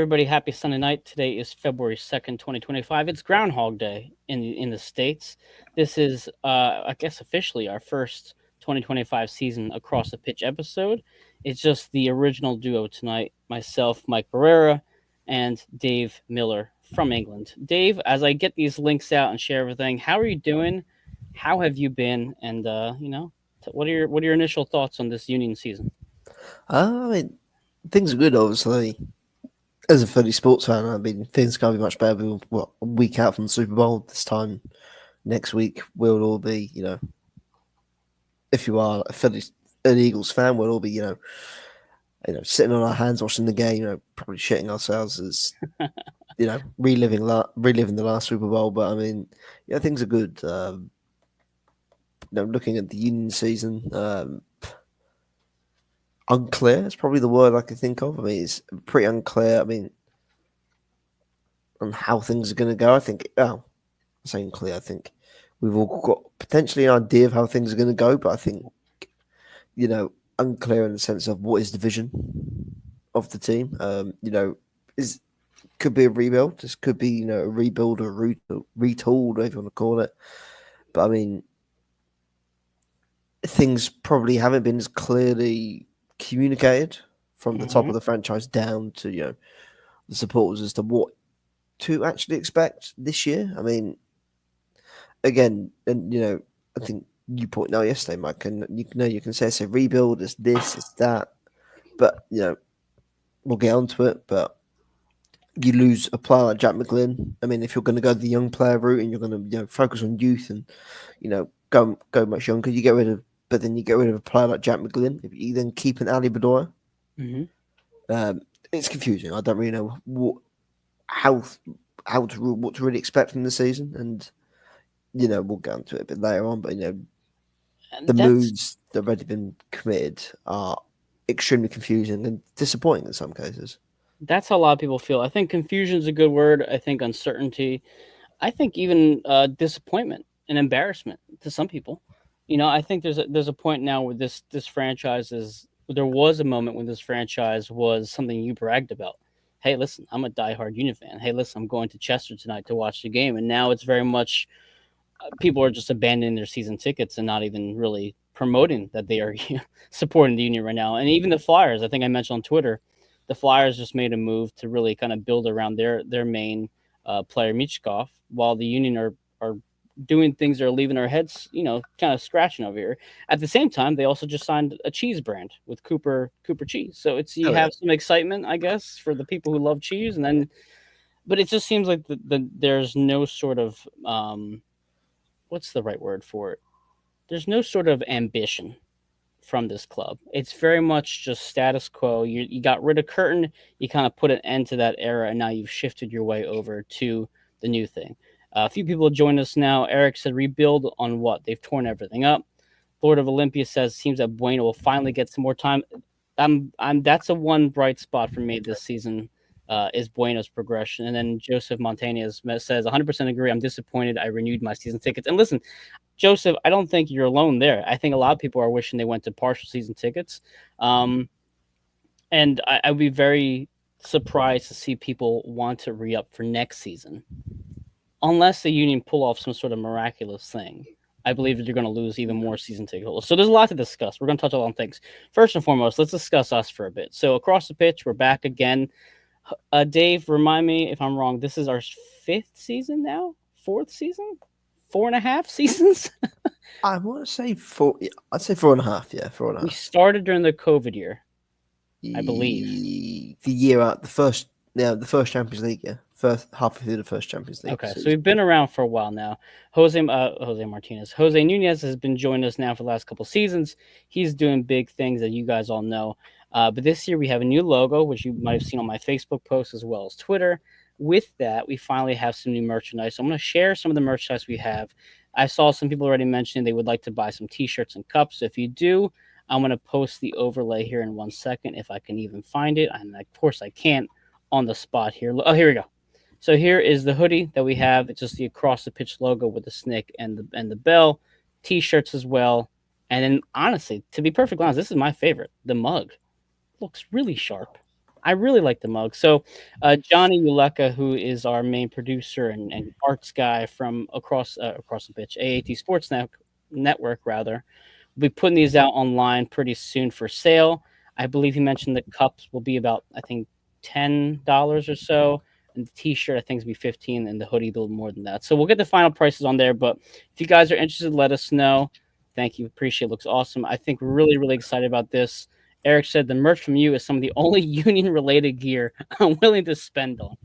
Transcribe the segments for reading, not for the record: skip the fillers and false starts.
everybody. Happy Sunday night. Today is February 2nd, 2025. It's Groundhog Day in the States. This is, I guess, officially our first 2025 season across the pitch episode. It's just the original duo tonight myself, Mike Barrera, and Dave Miller from England. Dave, as I get these links out and share everything, how are you doing? How have you been? And, what are your initial thoughts on this Union season? I mean, things are good, obviously. As a Philly sports fan, I mean, things can't be much better. A week out from the Super Bowl. This time next week, we'll all be, if you are an Eagles fan, we'll all be, sitting on our hands watching the game, probably shitting ourselves as, reliving the last Super Bowl. But I mean, yeah, things are good. Looking at the Union season, unclear is probably the word I could think of. I mean, it's pretty unclear. I mean, on how things are going to go. I think, I'm saying clear, I think we've all got potentially an idea of how things are going to go, but I think, unclear in the sense of what is the vision of the team. Is could be a rebuild. This could be, a rebuild or retooled, whatever you want to call it. But I mean, things probably haven't been as clearly communicated from the top of the franchise down to the supporters as to what to actually expect this year. I mean, again, and I think you pointed out yesterday, Mike, and you can say it's a rebuild, it's this, it's that, but we'll get onto it. But you lose a player like Jack McGlynn. I mean, if you're going to go the young player route and you're going to focus on youth and go much younger, you get rid of. But then you get rid of a player like Jack McGlynn. If you then keep an Ali Bedoya, it's confusing. I don't really know what to really expect from the season, and we'll get into it a bit later on. But the moves that have already been committed are extremely confusing and disappointing in some cases. That's how a lot of people feel. I think confusion is a good word. I think uncertainty. I think even disappointment and embarrassment to some people. I think there's a point now where this franchise is. There was a moment when this franchise was something you bragged about. Hey, listen, I'm a diehard Union fan. Hey, listen, I'm going to Chester tonight to watch the game, and now it's very much people are just abandoning their season tickets and not even really promoting that they are supporting the Union right now. And even the Flyers, I think I mentioned on Twitter, the Flyers just made a move to really kind of build around their main player Michkov, while the Union are doing things that are leaving our heads, kind of scratching over here. At the same time, they also just signed a cheese brand with Cooper Cheese. So you have some excitement, I guess, for the people who love cheese, and then, but it just seems like there's no sort of what's the right word for it? There's no sort of ambition from this club. It's very much just status quo. You got rid of Curtin, you kind of put an end to that era, and now you've shifted your way over to the new thing. A few people join us now. Eric said, rebuild on what? They've torn everything up. Lord of Olympia says, seems that Bueno will finally get some more time. That's a one bright spot for me this season, is Bueno's progression. And then Joseph Montañez says, 100% agree. I'm disappointed. I renewed my season tickets. And listen, Joseph, I don't think you're alone there. I think a lot of people are wishing they went to partial season tickets. And I'd be very surprised to see people want to re-up for next season. Unless the Union pull off some sort of miraculous thing, I believe that you're going to lose even more season ticket holders. So there's a lot to discuss. We're going to touch on things. First and foremost, let's discuss us for a bit. So across the pitch, we're back again. Dave, remind me if I'm wrong. This is our fifth season now? Fourth season? 4.5 seasons? I want to say four. I'd say 4.5. Yeah, 4.5. We started during the COVID year, I believe. The year out, the first Champions League. Yeah. First half of the first Champions League. Okay, so we've been around for a while now. Jose Nunez has been joining us now for the last couple seasons. He's doing big things that you guys all know. But this year we have a new logo, which you might have seen on my Facebook post as well as Twitter. With that, we finally have some new merchandise. So I'm going to share some of the merchandise we have. I saw some people already mentioning they would like to buy some T-shirts and cups. So if you do, I'm going to post the overlay here in 1 second if I can even find it. And of course I can't on the spot here. Oh, here we go. So here is the hoodie that we have. It's just the across the pitch logo with the snick and the bell. T-shirts as well. And then honestly, to be perfectly honest, this is my favorite. The mug looks really sharp. I really like the mug. So, Johnny Uleka, who is our main producer and arts guy from across the bitch, AAT Sports Network rather, will be putting these out online pretty soon for sale. I believe he mentioned the cups will be about, I think, $10 or so, and the T-shirt I think is be 15, and the hoodie a little more than that. So we'll get the final prices on there. But if you guys are interested, let us know. Thank you, appreciate it. Looks awesome. I think we're really excited about this. Eric said the merch from you is some of the only union related gear I'm willing to spend on.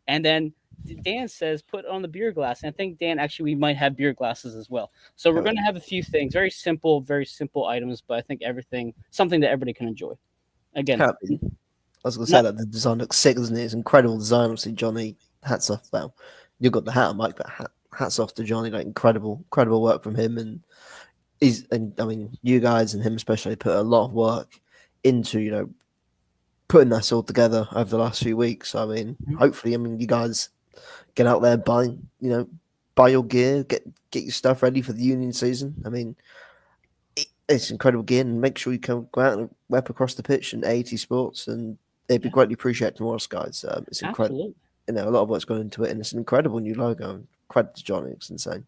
And then Dan says put on the beer glass. And I think Dan actually we might have beer glasses as well. So we're Hell gonna have a few things, very simple items, but I think everything something that everybody can enjoy. Again, yeah. I was gonna say not that the design looks sick, doesn't it? It's incredible design. Obviously, Johnny, hats off. Well, you've got the hat, Mike, but hats off to Johnny. Like incredible work from him, and I mean, you guys and him especially put a lot of work into putting that all together over the last few weeks. I mean, hopefully, I mean, you guys get out there, buy your gear, get your stuff ready for the union season. I mean, it's incredible gear, and make sure you can go out and rep across the pitch in AT Sports, and it'd be yeah, greatly appreciated from us guys. It's incredible. absolutely. A lot of work's gone into it, and it's an incredible new logo. Credit to Johnny, it's insane.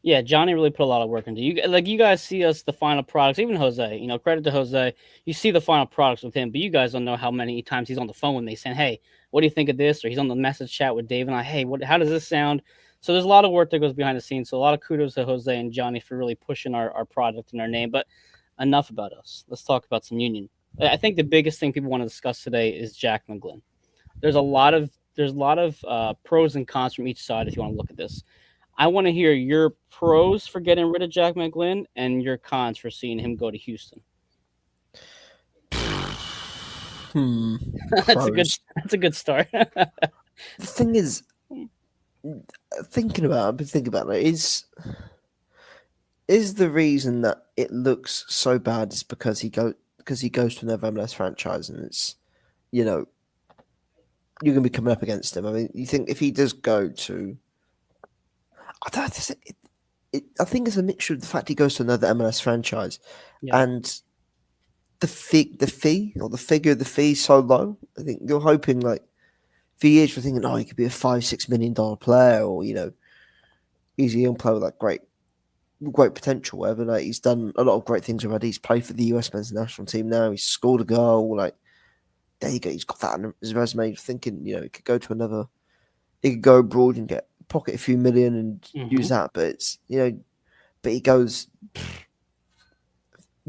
Yeah, Johnny really put a lot of work into you. Like you guys see us the final products, even Jose. You know, credit to Jose. You see the final products with him, but you guys don't know how many times he's on the phone with me saying, "Hey, what do you think of this?" Or he's on the message chat with Dave and I. Hey, what? How does this sound? So there's a lot of work that goes behind the scenes. So a lot of kudos to Jose and Johnny for really pushing our product and our name. But enough about us. Let's talk about some union. I think the biggest thing people want to discuss today is Jack McGlynn. There's a lot of pros and cons from each side if you want to look at this. I want to hear your pros for getting rid of Jack McGlynn and your cons for seeing him go to Houston. Hmm. that's a good. Pros. That's a good start. The thing is, I've been thinking about it. Is the reason that it looks so bad is because he goes to another MLS franchise, and it's you know you're gonna be coming up against him. I mean, you think if he does go to, I don't. I think it's a mixture of the fact he goes to another MLS franchise, Yeah, and the figure of the fee is so low. I think you're hoping like for years you're thinking, oh, he could be a $5-6 million player, or he's a young player with like great potential. Whatever, like he's done a lot of great things already. He's played for the US men's national team now. He's scored a goal. Like there you go. He's got that on his resume. You're thinking, he could go to another. He could go abroad and get pocket a few million and use that. But it's but he goes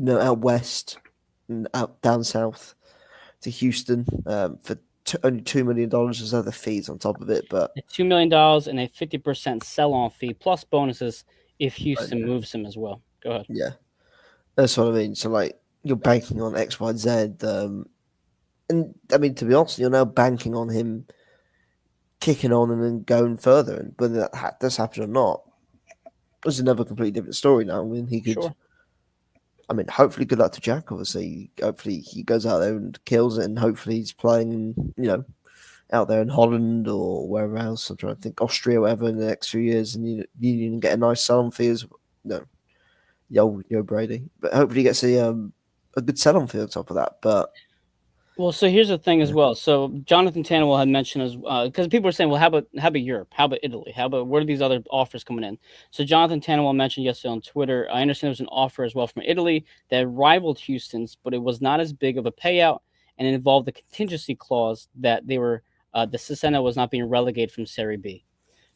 out west and out down south to Houston for only $2 million. There's other fees on top of it, but $2 million and a 50% sell-on fee plus bonuses if Houston yeah, moves him as well. Go ahead. yeah, that's what I mean. So like you're banking on X, Y, Z, and I mean to be honest, you're now banking on him kicking on and then going further. And whether that does happen or not, it's another completely different story now. I mean, he could. Sure. I mean, hopefully, good luck to Jack. Obviously, hopefully he goes out there and kills it, and hopefully he's playing, out there in Holland or wherever else. I'm trying to think, Austria, whatever, in the next few years, and you can get a nice sell-on fee as yo Brady. But hopefully he gets a good sell-on fee on top of that. But Well, so here's the thing as yeah, well. So Jonathan Tannewell had mentioned as because people are saying, well, how about Europe? How about Italy? How about where are these other offers coming in? So Jonathan Tannewell mentioned yesterday on Twitter. I understand there was an offer as well from Italy that rivaled Houston's, but it was not as big of a payout, and it involved a contingency clause that they were the Cesena was not being relegated from Serie B.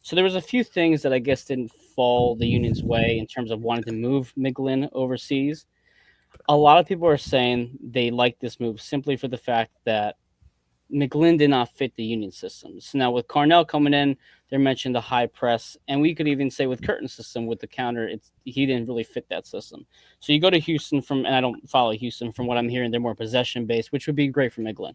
So there was a few things that I guess didn't fall the Union's way in terms of wanting to move McGlynn overseas. A lot of people are saying they like this move simply for the fact that McGlynn did not fit the Union system. So now with Carnell coming in, they mentioned the high press, and we could even say with Curtin's system with the counter, he didn't really fit that system. So you go to Houston and I don't follow Houston from what I'm hearing, they're more possession based, which would be great for McGlynn.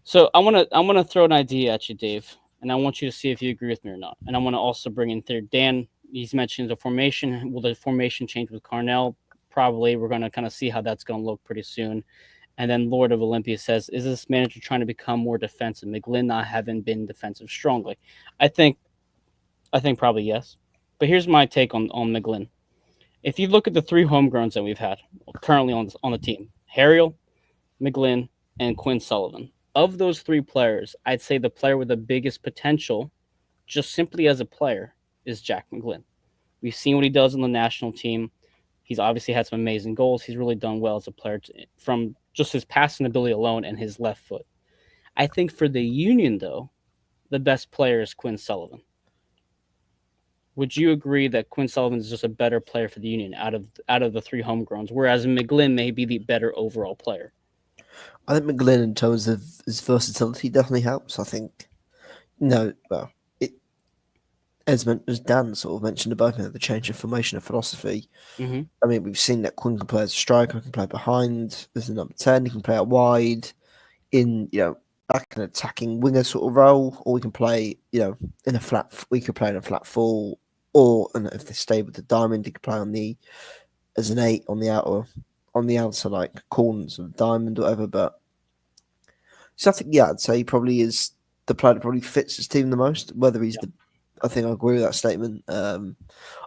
So I want to throw an idea at you, Dave, and I want you to see if you agree with me or not. And I want to also bring in third Dan. He's mentioned the formation. Will the formation change with Carnell? Probably. We're going to kind of see how that's going to look pretty soon. And then Lord of Olympia says, is this manager trying to become more defensive? McGlynn not having been defensive strongly. I think probably yes. But here's my take on McGlynn. If you look at the three homegrowns that we've had currently on the team, Harriel, McGlynn, and Quinn Sullivan. Of those three players, I'd say the player with the biggest potential, just simply as a player, is Jack McGlynn. We've seen what he does on the national team. He's obviously had some amazing goals. He's really done well as a player from just his passing ability alone and his left foot. I think for the Union, though, the best player is Quinn Sullivan. Would you agree that Quinn Sullivan is just a better player for the Union out of the three homegrowns, whereas McGlynn may be the better overall player? I think McGlynn, in terms of his versatility, definitely helps. I think, well, it, as Dan sort of mentioned about the change of formation and philosophy. Mm-hmm. I mean, we've seen that Quinn can play as a striker, can play behind, as a number 10, he can play out wide, in, like an attacking winger sort of role, or we can play, we could play in a flat full, or and if they stay with the diamond, he could play as an 8 on the outer like corners of the diamond, or whatever. But so I think, I'd say he probably is the player that probably fits his team the most. Whether he's Yep. I think I agree with that statement.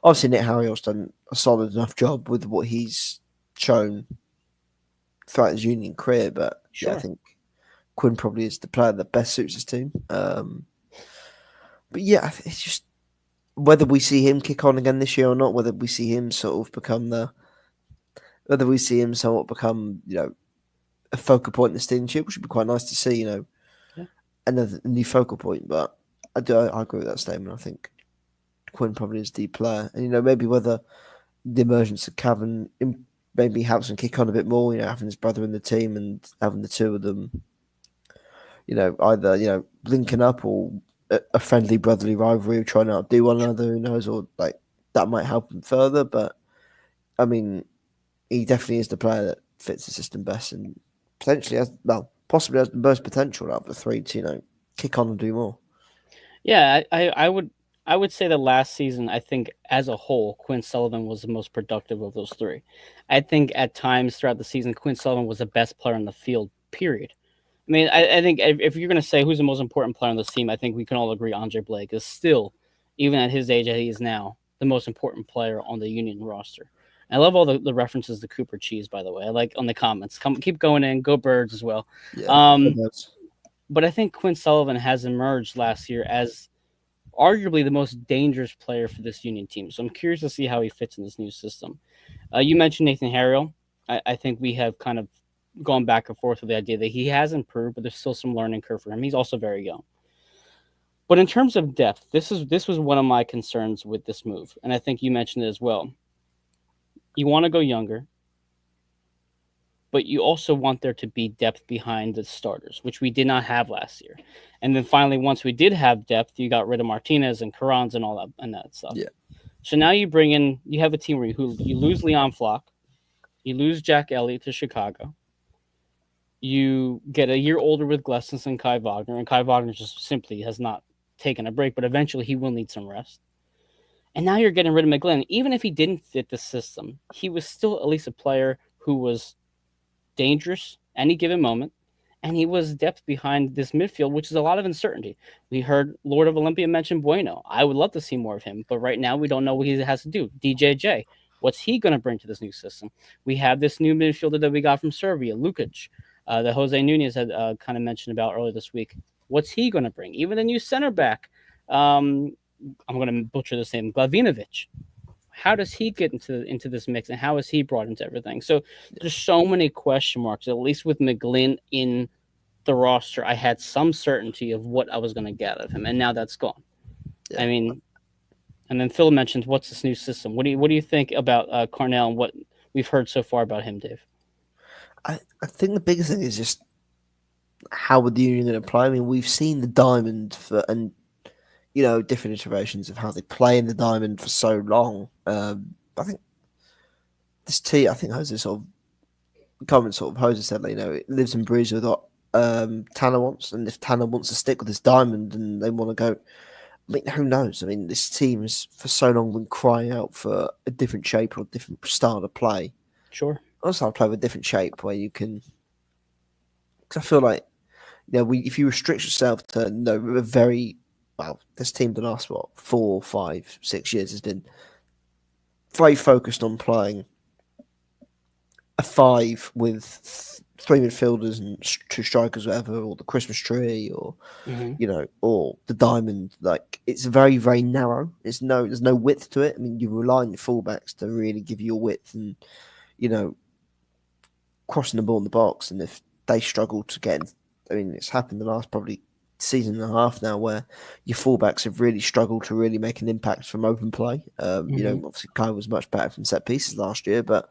Obviously, Nick Harriel's done a solid enough job with what he's shown throughout his Union career, but yeah, I Sure. think Quinn probably is the player that best suits his team. But yeah, it's just whether we see him kick on again this year or not, whether we see him sort of become whether we see him somewhat become, a focal point in the Steam Tube, which would be quite nice to see, Yeah. another new focal point. But I agree with that statement. I think Quinn probably is the player, and maybe whether the emergence of Cavan maybe helps him kick on a bit more. Having his brother in the team and having the two of them, either linking up or a friendly brotherly rivalry of trying to outdo one another. Who knows? Or like that might help him further. But I mean, he definitely is the player that fits the system best and potentially possibly has the most potential out of the three to kick on and do more. Yeah, I would say that last season, I think as a whole, Quinn Sullivan was the most productive of those three. I think at times throughout the season, Quinn Sullivan was the best player on the field. Period. I mean, I think if you're going to say who's the most important player on this team, I think we can all agree Andre Blake is still, even at his age that he is now, the most important player on the Union roster. I love all the references to Cooper Cheese, by the way. I like on the comments. Keep going in. Go Birds as well. Yeah, Um, but I think Quinn Sullivan has emerged last year as arguably the most dangerous player for this Union team. So I'm curious to see how he fits in this new system. You mentioned Nathan Harrell. I think we have kind of gone back and forth with the idea that he has improved, but there's still some learning curve for him. He's also very young. But in terms of depth, this was one of my concerns with this move, and I think you mentioned it as well. You want to go younger, but you also want there to be depth behind the starters, which we did not have last year. And then finally, once we did have depth, you got rid of Martinez and Carran's and all that stuff. yeah, So now you have a team where you lose Leon Flock, you lose Jack Elliott to Chicago, you get a year older with Glessens and Kai Wagner, and Kai Wagner just simply has not taken a break, but eventually he will need some rest. And now you're getting rid of McGlynn. Even if he didn't fit the system, he was still at least a player who was dangerous any given moment, and he was depth behind this midfield, which is a lot of uncertainty. We heard Lord of Olympia mention Bueno. I would love to see more of him, but right now we don't know what he has to do. DJJ, what's he going to bring to this new system? We have this new midfielder that we got from Serbia, Lukic, that Jose Nunez had kind of mentioned about earlier this week. What's he going to bring? Even the new center back, I'm going to butcher this name, Glavinovic. How does he get into this mix, and how is he brought into everything? So there's so many question marks. At least with McGlynn in the roster, I had some certainty of what I was going to get out of him, and now that's gone. yeah. I mean, and then Phil mentioned what's this new system. What do you think about Carnell and what we've heard so far about him, Dave? I think the biggest thing is just how would the Union going to play? I mean, we've seen the diamond and different iterations of how they play in the diamond for so long. I think I think Jose sort of comment sort of Jose said, like, it lives and breathes with what Tanner wants, and if Tanner wants to stick with his diamond and they want to go, I mean, who knows? I mean, this team has for so long been crying out for a different shape or a different style of play. Sure. Also, I play with a different shape where you can, because I feel like if you restrict yourself to a very this team the last 4, 5, 6 years has been very focused on playing a five with three midfielders and two strikers, whatever, or the Christmas tree, or Hmm. or the diamond. Like it's very, very narrow. There's no width to it. I mean, you rely on your fullbacks to really give you a width and you know crossing the ball in the box. And if they struggle to get, I mean, it's happened the last probably season and a half now where your fullbacks have really struggled to really make an impact from open play. Hmm. Obviously Kai was much better from set pieces last year, but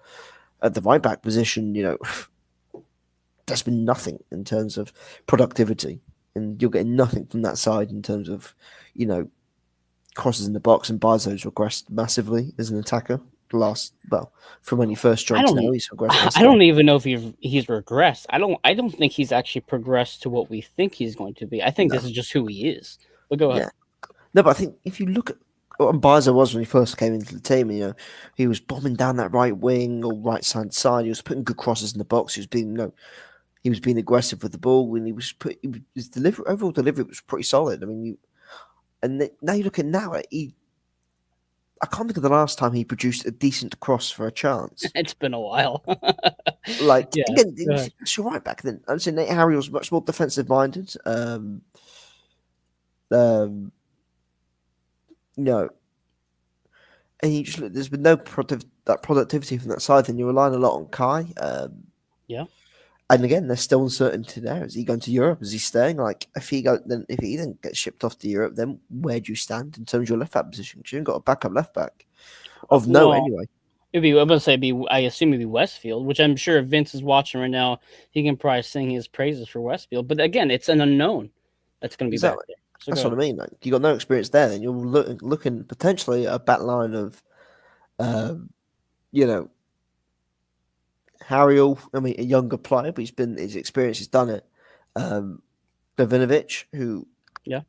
at the right back position, there's been nothing in terms of productivity, and you're getting nothing from that side in terms of, you know, crosses in the box. And Bizo's regressed massively as an attacker. From when he first I joined to don't. now, he's regressed I massively. don't even know if he's regressed. I don't think he's actually progressed to what we think he's going to be. I think No, this is just who he is. But go ahead. yeah, no, but I think if you look at what Bizo was when he first came into the team, he was bombing down that right wing or right side. He was putting good crosses in the box. He was being aggressive with the ball. When his overall delivery was pretty solid. I mean, now you look at now, I can't think of the last time he produced a decent cross for a chance. It's been a while. Like Yeah. again, Go ahead. it's all right back then. I'm saying Nate Harry was much more defensive minded. Um, you know, and you just look, there's been no productivity from that side. Then you're relying a lot on Kai. Yeah. And again, there's still uncertainty there. Is he going to Europe? Is he staying? Like, if he then gets shipped off to Europe, then where do you stand in terms of your left back position? Because you haven't got a backup left back of note Well, anyway. it'd be. I'm gonna say be. I assume it'd be Westfield, which I'm sure if Vince is watching right now, he can probably sing his praises for Westfield. But again, it's an unknown that's gonna be back Exactly. there. So go That's what I ahead. mean. Like, you got no experience there. Then you're looking potentially at a back line of, um, you know, Harriel. I mean, a younger player, but his experience has done it. Um, Glavinovic, who Yeah.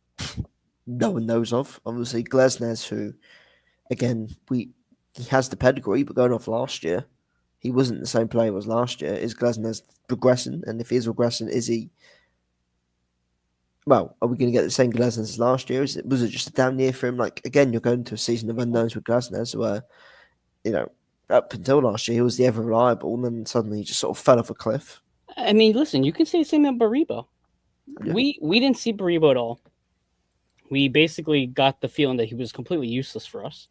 no one knows of. Obviously, Glesnes, who again he has the pedigree, but going off last year, he wasn't the same player as last year. Is Glesnes progressing? And if he is regressing, is he? Well, are we going to get the same Glesnes as last year? Was it just a down year for him? Like again, you're going to a season of unknowns with Glesnes, where you know up until last year he was the ever reliable, and then suddenly he just sort of fell off a cliff. I mean, listen, you can say the same about Baribo. Yeah, We didn't see Baribo at all. We basically got the feeling that he was completely useless for us.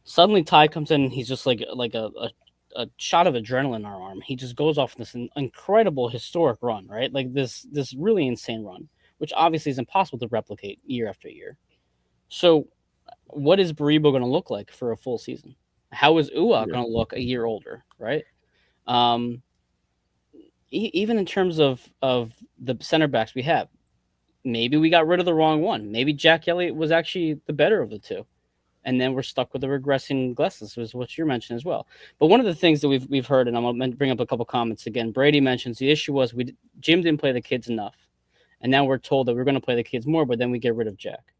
Suddenly, Ty comes in. And he's just like a shot of adrenaline in our arm. He just goes off this incredible historic run, right? Like this really insane run, which obviously is impossible to replicate year after year. So, what is Baribo going to look like for a full season? How is Ua yeah, going to look a year older, right? Um, even in terms of the center backs we have, maybe we got rid of the wrong one. Maybe Jack Elliott was actually the better of the two, and then we're stuck with the regressing Glesnes, was what you mentioned as well. But one of the things that we've heard, and I'm going to bring up a couple comments again. Brady mentions the issue was Jim didn't play the kids enough, and now we're told that we're going to play the kids more, but then we get rid of Jack.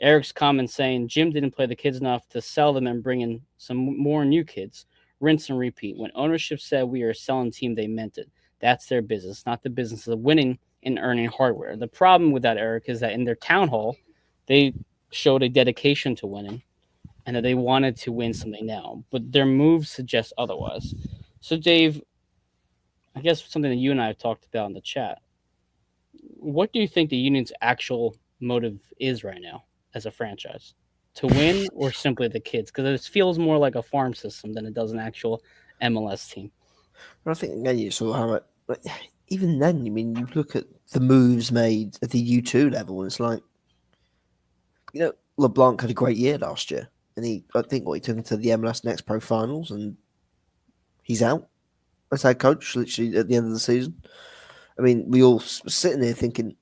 Eric's comment saying Jim didn't play the kids enough to sell them and bring in some more new kids. Rinse and repeat. When ownership said we are a selling team, they meant it. That's their business, not the business of winning and earning hardware. The problem with that, Eric, is that in their town hall, they showed a dedication to winning and that they wanted to win something now, but their moves suggest otherwise. So, Dave, I guess something that you and I have talked about in the chat. What do you think the Union's actual motive is right now as a franchise? To win or simply the kids? Because it feels more like a farm system than it does an actual MLS team. but I think again you saw how it. But even then, I mean, you look at the moves made at the U2 level, and it's like LeBlanc had a great year last year, and I think he took him to the MLS Next Pro Finals, and he's out as head coach literally at the end of the season. I mean, we all were sitting there thinking,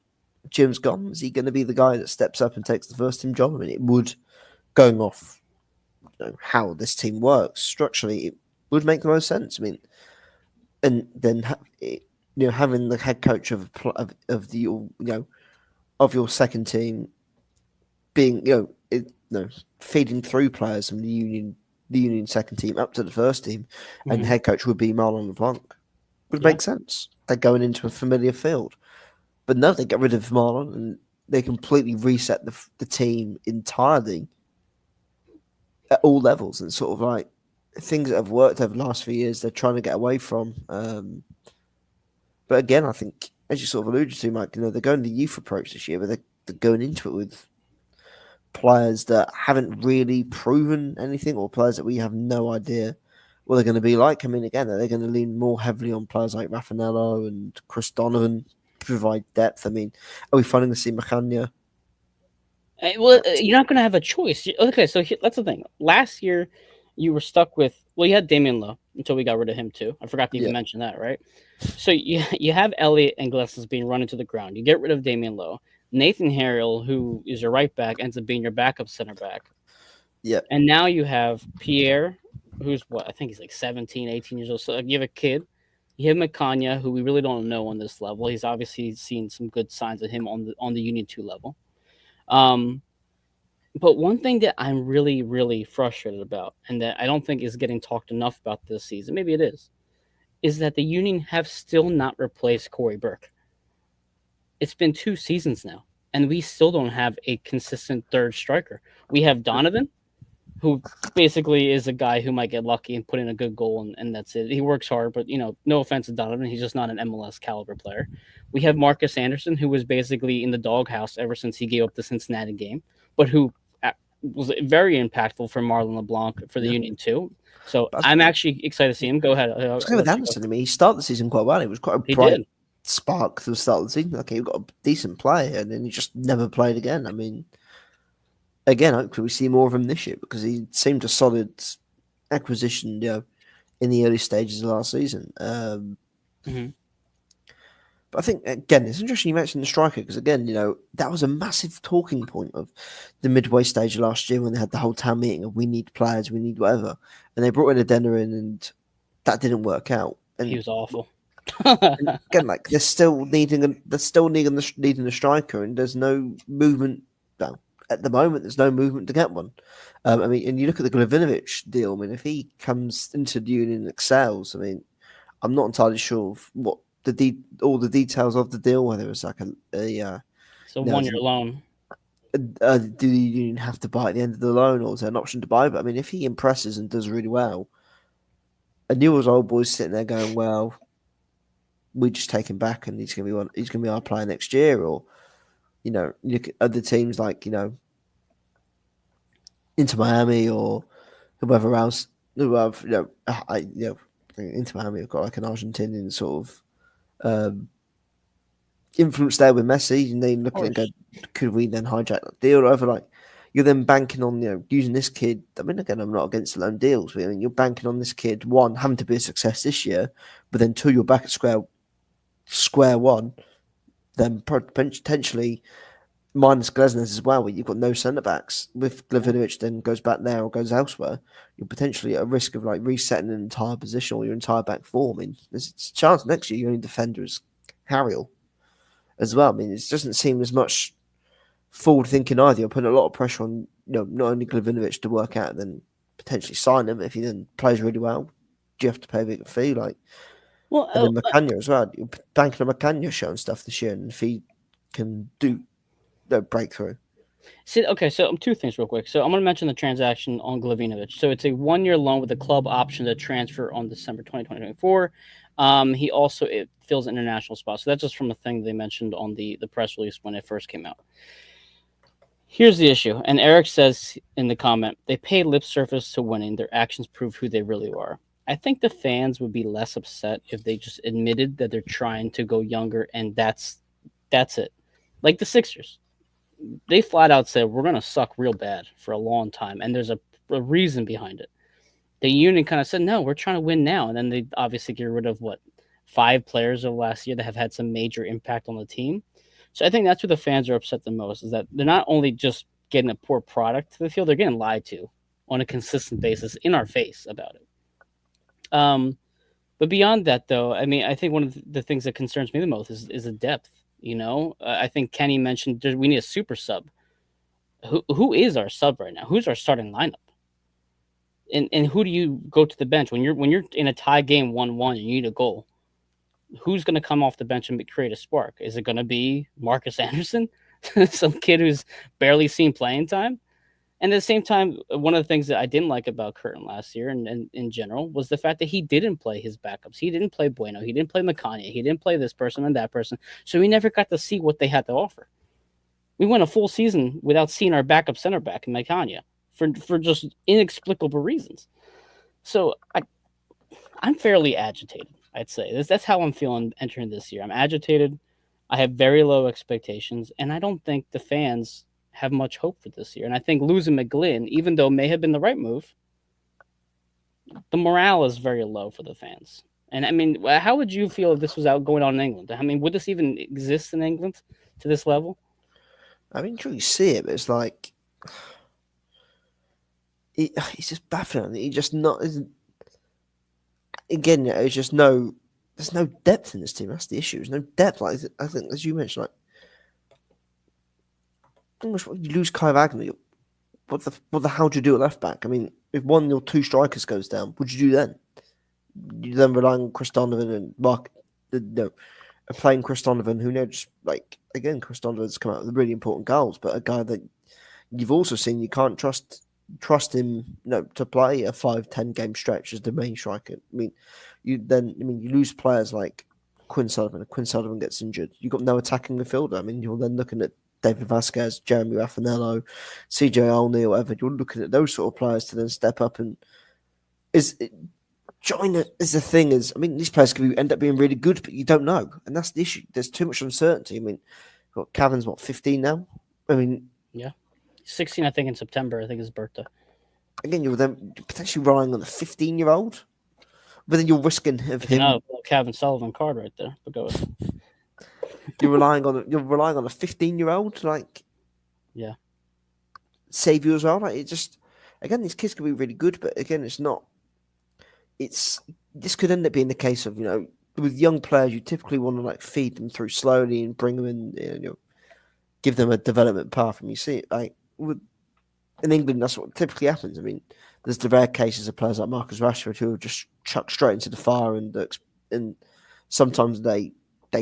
Jim's gone. Is he going to be the guy that steps up and takes the first team job? I mean, it would, going off how this team works structurally, it would make the most sense. I mean, and then having the head coach of the of your second team being feeding through players from the Union second team up to the first team, and the Mm-hmm. head coach would be Marlon LeBlanc. Would Yeah. make sense. They're going into a familiar field, but no, they get rid of Marlon and they completely reset the team entirely at all levels, and sort of like. things that have worked over the last few years, they're trying to get away from. But again, I think, as you sort of alluded to, Mike, they're going the youth approach this year, but they're going into it with players that haven't really proven anything, or players that we have no idea what they're going to be like. I mean, again, they're going to lean more heavily on players like Raffanello and Chris Donovan to provide depth. I mean, are we finally going to see Macania? Well, you're not going to have a choice. Okay, so that's the thing. Last year, you were stuck with, well, you had Damian Lowe until we got rid of him too. I forgot to even Yeah, mention that, right? So you have Elliott and Glasses being run into the ground. You get rid of Damian Lowe. Nathan Harrell, who is your right back, ends up being your backup center back. yeah. And now you have Pierre, who's what? I think he's like 17, 18 years old. So you have a kid. You have Macania, who we really don't know on this level. He's obviously seen some good signs of him on the Union 2 level. Um, but one thing that I'm really, really frustrated about, and that I don't think is getting talked enough about this season, maybe it is that the Union have still not replaced Corey Burke. It's been 2 seasons now, and we still don't have a consistent third striker. We have Donovan, who basically is a guy who might get lucky and put in a good goal, and that's it. He works hard, but no offense to Donovan, he's just not an MLS caliber player. We have Marcus Anderson, who was basically in the doghouse ever since he gave up the Cincinnati game, but who was very impactful for Marlon LeBlanc for the Yeah. Union too. So But I'm actually excited to see him. Go ahead. same I'll with let you go. Anderson. I mean, he started the season quite well. He was quite a He bright did. spark to the start of the season. Okay, you got a decent play, and then he just never played again. I mean, again, hopefully we see more of him this year because he seemed a solid acquisition, in the early stages of last season. Hmm. But I think, again, it's interesting you mentioned the striker because, again, that was a massive talking point of the midway stage of last year when they had the whole town meeting of we need players, we need whatever. And they brought in a Denner in and that didn't work out. He And, was awful. again, like they're still needing a striker and there's no movement. Well, at the moment, there's no movement to get one. I mean, and you look at the Glavinovic deal. I mean, if he comes into the Union and excels, I mean, I'm not entirely sure of what all the details of the deal, whether it's like So 1 year loan. do the Union have to buy at the end of the loan, or is there an option to buy? But I mean, if he impresses and does really well, and Newell's old boys sitting there going, "Well, we just take him back, and he's gonna be our player next year," or you look at other teams like Inter Miami or whoever else who have Inter Miami have got like an Argentinian sort of influence there with Messi, and then Of looking and go, course. could we then hijack that deal or whatever? Like you're then banking on using this kid. I mean, again, I'm not against the loan deals, but I mean, you're banking on this kid one having to be a success this year, but then two, you're back at square one. Then potentially minus Glesnes as well, where you've got no centre backs. With Yeah. Glavinovic then goes back there or goes elsewhere, you're potentially at a risk of like resetting an entire position or your entire back four. I mean, there's a chance next year your only defender is Harriel as well. I mean, it doesn't seem as much forward thinking either. You're putting a lot of pressure on not only Glavinovic to work out and then potentially sign him. If he then plays really well, do you have to pay a bigger fee? Like, Well, and then Macania as well. You're banking on Macania showing stuff this year, and if he can do the breakthrough. see, okay, so two things real quick. So I'm going to mention the transaction on Glavinovic. So it's a 1 year loan with a club option to transfer on December 2024. He also it fills an international spot. So that's just from a thing they mentioned on the press release when it first came out. Here's the issue, and Eric says in the comment, they pay lip service to winning. Their actions prove who they really are. I think the fans would be less upset if they just admitted that they're trying to go younger, and that's it. Like the Sixers, they flat out said we're gonna suck real bad for a long time, and there's a reason behind it. The union kind of said no, we're trying to win now, and then they obviously get rid of what 5 players of last year that have had some major impact on the team. So I think that's where the fans are upset the most is that they're not only just getting a poor product to the field, they're getting lied to on a consistent basis in our face about it. Um, but beyond that, though, I mean, I think one of the things that concerns me the most is the depth. I think Kenny mentioned we need a super sub. Who is our sub right now? Who's our starting lineup? And who do you go to the bench when you're in a tie game 1-1 and you need a goal? Who's going to come off the bench and create a spark? Is it going to be Marcus Anderson, some kid who's barely seen playing time? And at the same time, one of the things that I didn't like about Curtin last year and in general was the fact that he didn't play his backups. He didn't play Bueno. He didn't play McConaughey. He didn't play this person and that person. So we never got to see what they had to offer. We went a full season without seeing our backup center back in McConaughey for just inexplicable reasons. So I'm fairly agitated. I'd say that's how I'm feeling entering this year. I'm agitated. I have very low expectations, and I don't think the fans have much hope for this year. And I think losing McGlynn, even though it may have been the right move, the morale is very low for the fans. And I mean, how would you feel if this was out going on in England? I mean, would this even exist in England to this level? I mean, you see it, but it's like he's just baffling. He just not isn't again. It's just no. There's no depth in this team. That's the issue. There's no depth. Like I think, as you mentioned, like almost you lose Kai Wagner. What the hell do you do at left back? I mean, if one or two strikers goes down, what'd you do then? You then rely on Chris Donovan and Mark. No, playing Chris Donovan, who knows, like again, Chris Donovan's come out with really important goals, but a guy that you've also seen you can't trust him, to play a 5-10 game stretch as the main striker. I mean, you lose players like Quinn Sullivan. If Quinn Sullivan gets injured, you've got no attacking midfielder. I mean, you're then looking at David Vasquez, Jeremy Raffanello, CJ O'Neill, whatever. You're looking at those sort of players to then step up and join it is the thing is, I mean, these players could end up being really good, but you don't know, and that's the issue. There's too much uncertainty. I mean, Cavan's 15 now. I mean, Yeah, 16, I think, in September. I think his birthday. Again, you're then potentially relying on a 15-year-old, but then you're risking of him. Kevin Sullivan card right there. But go ahead. You're relying on a 15-year-old like Yeah, save you as well. Like it just again, these kids could be really good, but again, it's not. This could end up being the case of with young players, you typically want to like feed them through slowly and bring them in, give them a development path. And you see it like in England, that's what typically happens. I mean, there's the rare cases of players like Marcus Rashford who are just chucked straight into the fire, and sometimes they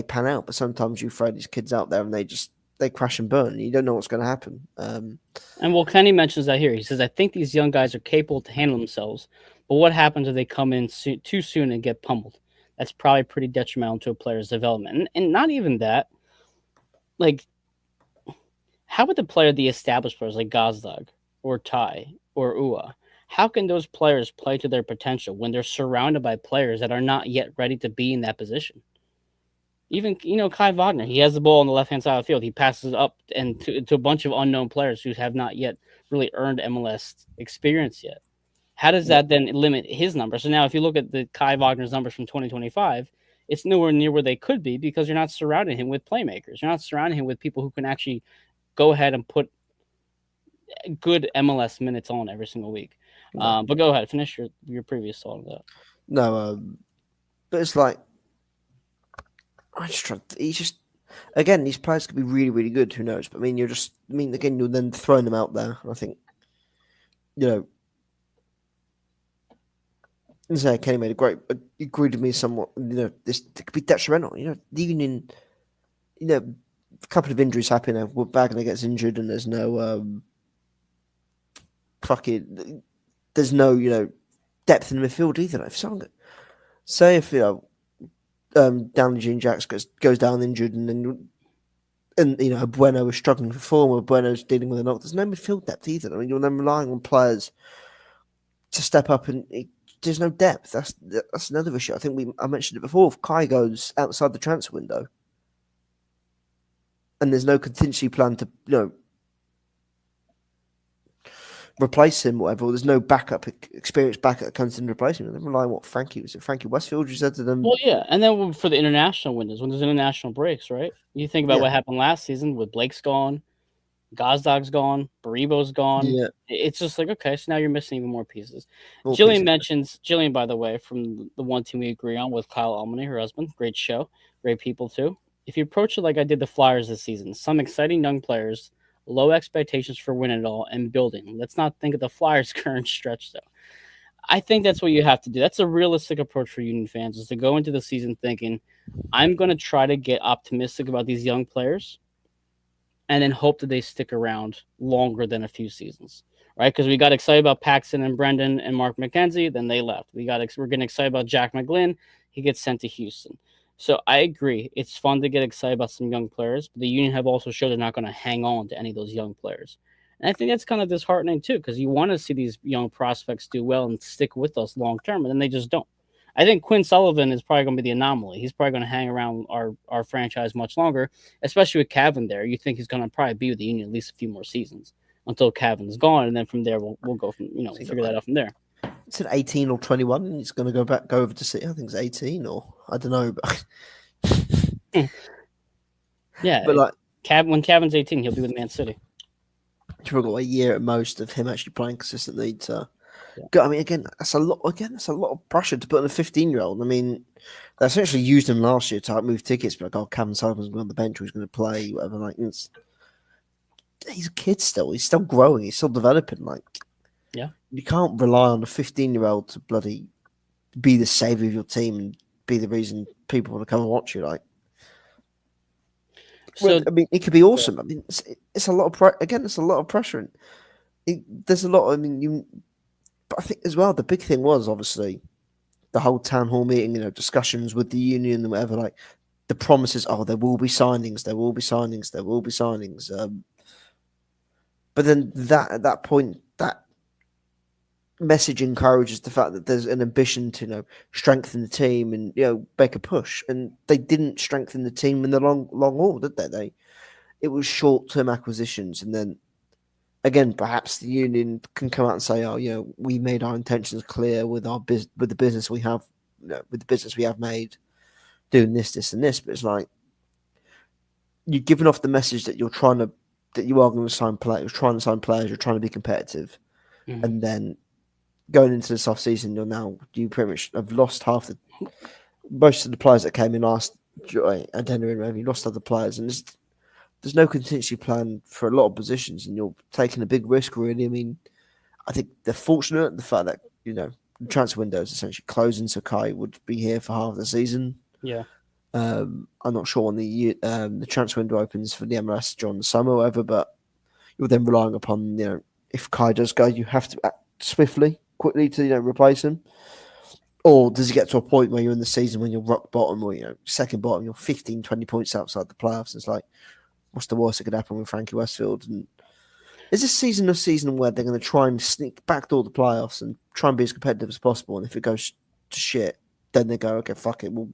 pan out, but sometimes you throw these kids out there and they crash and burn, and you don't know what's going to happen. and well, Kenny mentions that here. He says, "I think these young guys are capable to handle themselves, but what happens if they come in too soon and get pummeled? That's probably pretty detrimental to a player's development, and not even that. Like, how would the established players like Gazdag or Tai or Ua, how can those players play to their potential when they're surrounded by players that are not yet ready to be in that position? Even Kai Wagner, he has the ball on the left hand side of the field. He passes it up and to a bunch of unknown players who have not yet really earned MLS experience yet. How does that then limit his numbers? So now, if you look at the Kai Wagner's numbers from 2025, it's nowhere near where they could be because you're not surrounding him with playmakers. You're not surrounding him with people who can actually go ahead and put good MLS minutes on every single week. No, But go ahead, finish your previous thought on that. no, but it's like I just try. He's just again, these players could be really, really good. Who knows? But I mean, again, you're then throwing them out there. I think, you know, say Kenny made a great agreed with me somewhat. This could be detrimental. Even in a couple of injuries happen. Wagner gets injured, and there's no fucking there's no depth in the midfield either. If someone say if Downey Jean Jacks goes down injured, and Bueno is struggling for form, or Bueno's dealing with a knock. There's no midfield depth either. I mean, you're then relying on players to step up, and there's no depth. That's another issue. I think I mentioned it before. If Kai goes outside the transfer window, and there's no contingency plan to replace him, whatever. Or there's no backup experienced backup that comes in to replace him. They're relying on what Frankie Westfield you said to them. Well, yeah, and then for the international windows, when there's international breaks, right? You think about what happened last season with Blake's gone, Gozdog's gone, Baribo's gone. Yeah. It's just like, okay, so now you're missing even more pieces. More Jillian pieces. Jillian, by the way, from the one team we agree on with Kyle Almany, her husband. Great show, great people too. If you approach it like I did the Flyers this season, some exciting young players, low expectations for winning it all, and building. Let's not think of the Flyers' current stretch, though. I think that's what you have to do. That's a realistic approach for Union fans, is to go into the season thinking, I'm going to try to get optimistic about these young players and then hope that they stick around longer than a few seasons. right? Because we got excited about Paxton and Brendan and Mark McKenzie, then they left. We're getting excited about Jack McGlynn, he gets sent to Houston. So I agree, it's fun to get excited about some young players, but the Union have also showed they're not going to hang on to any of those young players. And I think that's kind of disheartening too, because you want to see these young prospects do well and stick with us long term, and then they just don't. I think Quinn Sullivan is probably going to be the anomaly. He's probably going to hang around our franchise much longer, especially with Cavan there. You think he's going to probably be with the Union at least a few more seasons until Cavan's gone, and then from there we'll go from So figure that out from there. it's at 18 or 21, and he's going to go over to City. I think it's 18, or I don't know, but Yeah, but like When Cavan's 18, he'll be with Man City. you've got a year at most of him actually playing consistently to Yeah. go. I mean, again, that's a lot. Again, that's a lot of pressure to put on a 15-year-old. I mean, they essentially used him last year to move tickets, but like, oh, Cavan Sullivan's going to be on the bench, or he's going to play, whatever. Like, he's a kid still. He's still growing. He's still developing. Like, Yeah. you can't rely on a 15-year-old to bloody be the savior of your team and be the reason people want to come and watch you. Like, So I mean, it could be awesome. I mean, it's a lot of again, it's a lot of pressure. And there's a lot. I mean, but I think as well the big thing was obviously the whole town hall meeting, discussions with the union and whatever. Like the promises, oh, there will be signings, there will be signings, there will be signings. But then at that point, that message encourages the fact that there's an ambition to strengthen the team and make a push, and they didn't strengthen the team in the long haul, did they? It was short-term acquisitions, and then again, perhaps the union can come out and say, oh, we made our intentions clear with with the business we have, with the business we have made, doing this and this. But it's like you're giving off the message that you are going to sign players, you're trying to be competitive, and then going into this off season, you pretty much have lost most of the players that came in last January. You lost other players, and there's no contingency plan for a lot of positions, and you're taking a big risk. Really, I mean, I think they're fortunate the fact that the transfer window is essentially closing, so Kai would be here for half the season. Yeah. I'm not sure when the transfer window opens for the MLS during the summer, or whatever, but you're then relying upon if Kai does go, you have to act swiftly, quickly to replace him. Or does it get to a point where you're in the season when you're rock bottom or second bottom, you're 15, 20 points outside the playoffs? It's like, what's the worst that could happen with Frankie Westfield? And is this season a season where they're going to try and sneak backdoor the playoffs and try and be as competitive as possible? And if it goes to shit, then they go, okay, fuck it, we'll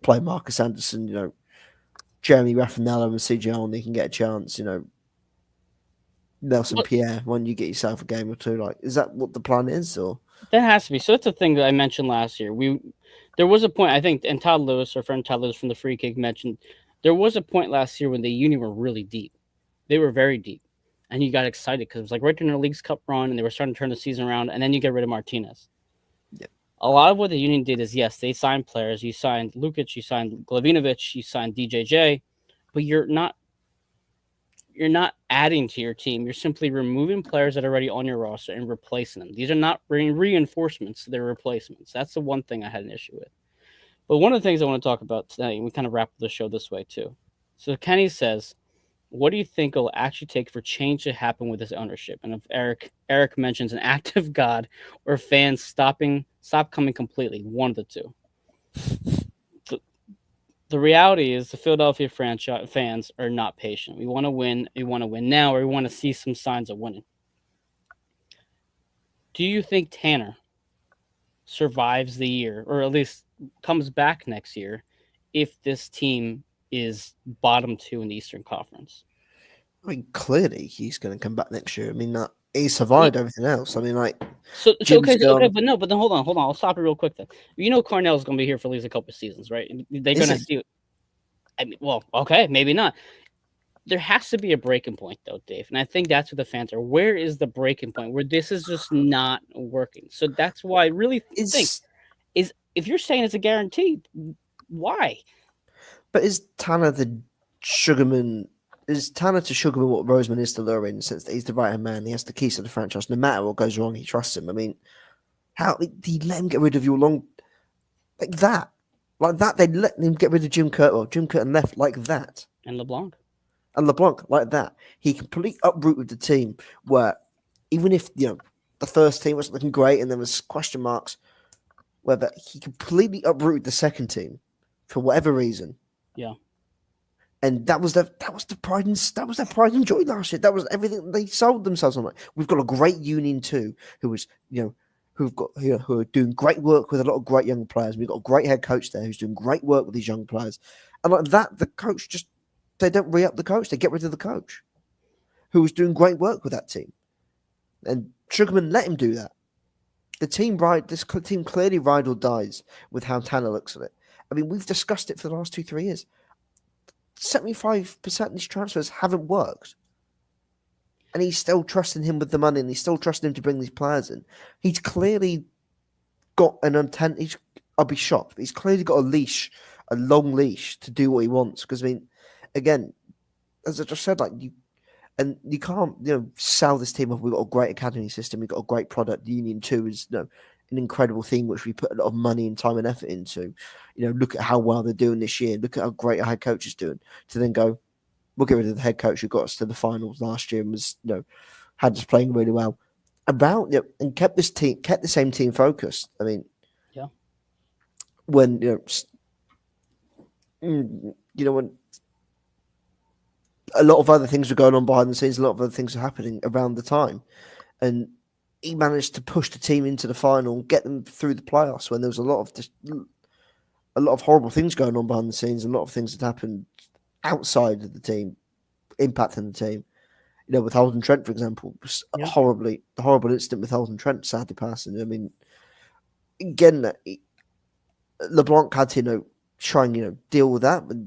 play Marcus Anderson, Jeremy Raffanello and CJ Only can get a chance, Nelson Pierre, when you get yourself a game or two. Like, is that what the plan is? Or that has to be. So that's the thing that I mentioned last year. There was a point, I think, and Todd Lewis, our friend Todd Lewis from the Free Kick, mentioned there was a point last year when the Union were really deep. They were very deep. And you got excited because it was like right during the League's Cup run and they were starting to turn the season around, and then you get rid of Martinez. Yeah. A lot of what the Union did is, yes, they signed players. You signed Lukic, you signed Glavinovic, you signed DJJ, but you're not adding to your team. You're simply removing players that are already on your roster and replacing them. These are not reinforcements, they're replacements. That's the one thing I had an issue with. But one of the things I want to talk about tonight, and we kind of wrap the show this way too. So Kenny says, what do you think it'll actually take for change to happen with this ownership? And if Eric mentions an act of God or fans stop coming completely, one of the two. The reality is the Philadelphia franchise fans are not patient. We want to win. We want to win now, or we want to see some signs of winning. Do you think Tanner survives the year, or at least comes back next year, if this team is bottom 2 in the Eastern Conference? I mean, clearly he's going to come back next year. I mean, that he survived everything else. I mean, like, okay, but then hold on. I'll stop it real quick then. Cornell's going to be here for at least a couple of seasons, right? They're going to see. I mean, well, okay, maybe not. There has to be a breaking point, though, Dave, and I think that's what the fans are. Where is the breaking point where this is just not working? So that's why I really think is if you're saying it's a guarantee, why? But is Tanner the Sugarman? Is Tanner to Sugarman what Roseman is to Lurie in the sense that he's the right hand man? He has the keys to the franchise. No matter what goes wrong, he trusts him. I mean, how did he let him get rid of your long like that? Like that, they let him get rid of Jim Curtin. Well, Jim Curtin left like that. And LeBlanc like that. He completely uprooted the team where even if the first team was looking great and there was question marks whether he completely uprooted the second team for whatever reason. Yeah. And that was the pride and joy last year. That was everything they sold themselves on. Like, we've got a great union too, who is who are doing great work with a lot of great young players. We've got a great head coach there who's doing great work with these young players. And like that, the coach just they don't re up the coach. They get rid of the coach who was doing great work with that team. And Sugarman let him do that. This team clearly ride or dies with how Tanner looks at it. I mean, we've discussed it for the last 2-3 years. 75% of these transfers haven't worked. And he's still trusting him with the money and he's still trusting him to bring these players in. He's clearly got an intent. I'll be shocked, but he's clearly got a long leash to do what he wants. Because, I mean, again, as I just said, you can't sell this team off. We've got a great academy system. We've got a great product. Union 2 is an incredible thing which we put a lot of money and time and effort into. Look at how well they're doing this year. Look at how great our head coach is doing. To then go, we'll get rid of the head coach who got us to the finals last year and was had us playing really well. And kept the same team focused. I mean, Yeah. When when a lot of other things were going on behind the scenes, a lot of other things were happening around the time, and he managed to push the team into the final, get them through the playoffs when there was a lot of horrible things going on behind the scenes, a lot of things that happened outside of the team, impacting the team. With Holden Trent, for example, Yeah. the horrible incident with Holden Trent sadly passing. I mean, again, LeBlanc had to try and deal with that, but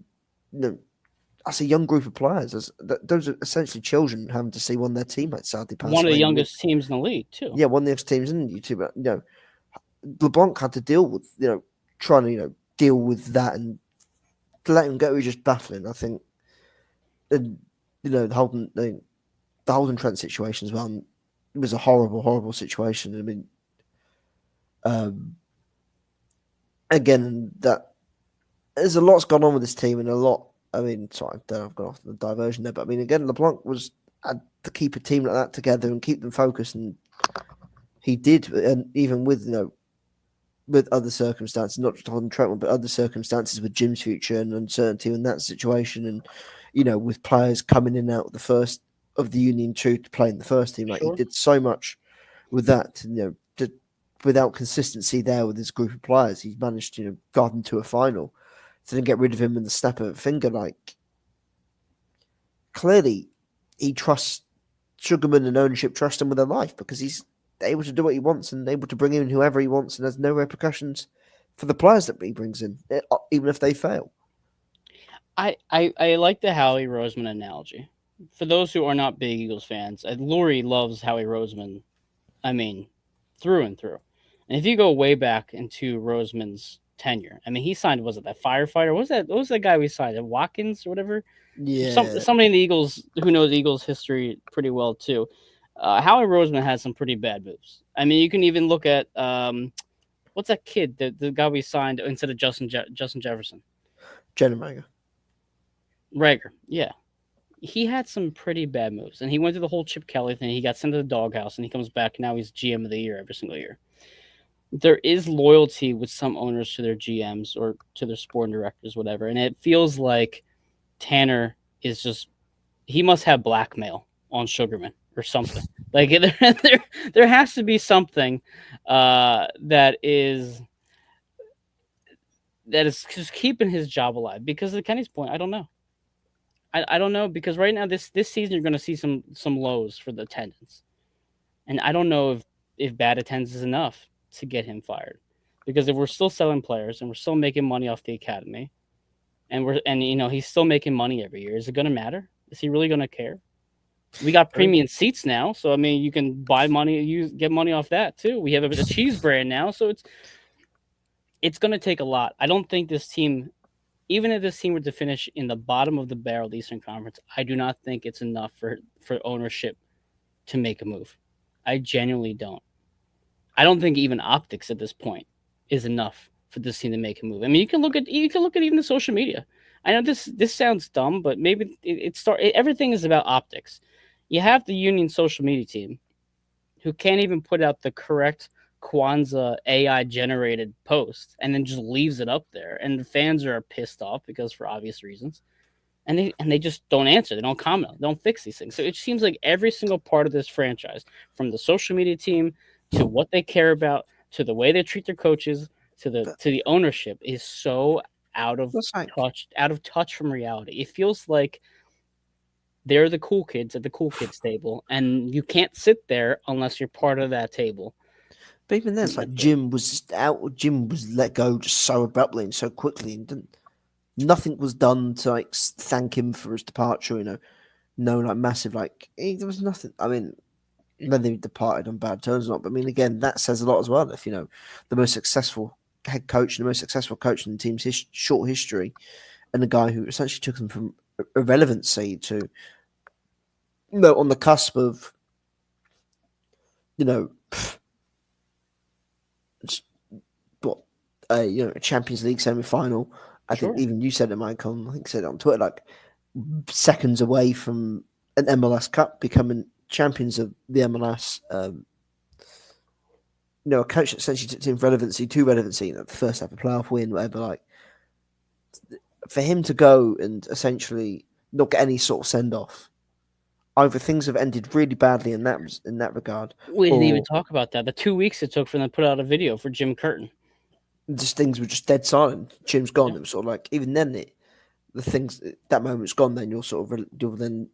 that's a young group of players. Those are essentially children having to see one of their teammates sadly pass One of the away. youngest teams in the league, too. Yeah, one of the teams in YouTube. LeBlanc had to deal with trying to deal with that, and to let him go was just baffling. I think, and the Holden Trent situation as well. It was a horrible, horrible situation. I mean, again, that there's a lot's gone on with this team, and a lot. I mean, sorry, I've gone off the diversion there, but I mean, again, LeBlanc had to keep a team like that together and keep them focused, and he did. And even with with other circumstances, not just Holden Trent, but other circumstances with Jim's future and uncertainty in that situation, and with players coming in and out of the Union 2 to play in the first team, he did so much with that. Without consistency there with his group of players, he's managed to guard them to a final. To then get rid of him in the snap of a finger, clearly he trusts Sugarman and ownership trust him with their life because he's able to do what he wants and able to bring in whoever he wants, and there's no repercussions for the players that he brings in, even if they fail. I like the Howie Roseman analogy. For those who are not big Eagles fans, Lurie loves Howie Roseman. I mean, through and through. And if you go way back into Roseman's tenure, I mean, he signed, was it that firefighter? What was that guy we signed? Watkins or whatever? Yeah, Somebody in the Eagles who knows Eagles history pretty well too. Howie Roseman had some pretty bad moves. I mean, you can even look at what's that kid, the guy we signed instead of Justin Jefferson? Jenna Rager. Yeah. He had some pretty bad moves, and he went through the whole Chip Kelly thing. He got sent to the doghouse, and he comes back. Now he's GM of the year every single year. There is loyalty with some owners to their GMs or to their sporting directors, whatever, and it feels like Tanner is he must have blackmail on Sugarman or something. Like there has to be something that is just keeping his job alive. Because at Kenny's point, I don't know. I don't know, because right now this season you're going to see some lows for the attendance, and I don't know if bad attendance is enough to get him fired, because if we're still selling players and we're still making money off the academy, and he's still making money every year, is it going to matter? Is he really going to care? We got premium seats now, so I mean you can buy money, get money off that too. We have a cheese brand now, so it's going to take a lot. I don't think this team. Even if this team were to finish in the bottom of the barrel of the Eastern Conference, I do not think it's enough for ownership to make a move. I genuinely don't. I don't think even optics at this point is enough for this team to make a move. I mean, you can look at even the social media. I know this sounds dumb, but maybe everything is about optics. You have the Union social media team, who can't even put out the correct Kwanzaa AI generated post and then just leaves it up there. And the fans are pissed off because for obvious reasons. And they just don't answer. They don't comment. They don't fix these things. So it seems like every single part of this franchise, from the social media team to what they care about, to the way they treat their coaches, But to the ownership, is so out of that's like, touch from reality. It feels like they're the cool kids at the cool kids table, and you can't sit there unless you're part of that table. but even then, And it's like that's it. Jim was just out. Jim was let go just so abruptly and so quickly, and nothing was done to like thank him for his departure. No, like massive, like there was nothing. I mean, whether he departed on bad terms or not, but I mean, again, that says a lot as well. If the most successful head coach and the most successful coach in the team's short history, and the guy who essentially took them from irrelevancy to on the cusp of you know what a Champions League semi final. I think Sure. even you said it, Michael. I think you said it on Twitter, like seconds away from an MLS Cup becoming champions of the MLS. A coach that essentially took him relevancy to relevancy, the first ever playoff win, whatever. Like for him to go and essentially not get any sort of send off, either things have ended really badly in that regard, We didn't even or talk about that. The 2 weeks it took for them to put out a video for Jim Curtin. just things were just dead silent. Jim's gone. Yeah. It was sort of like even then the things that moment's gone. Then you'll then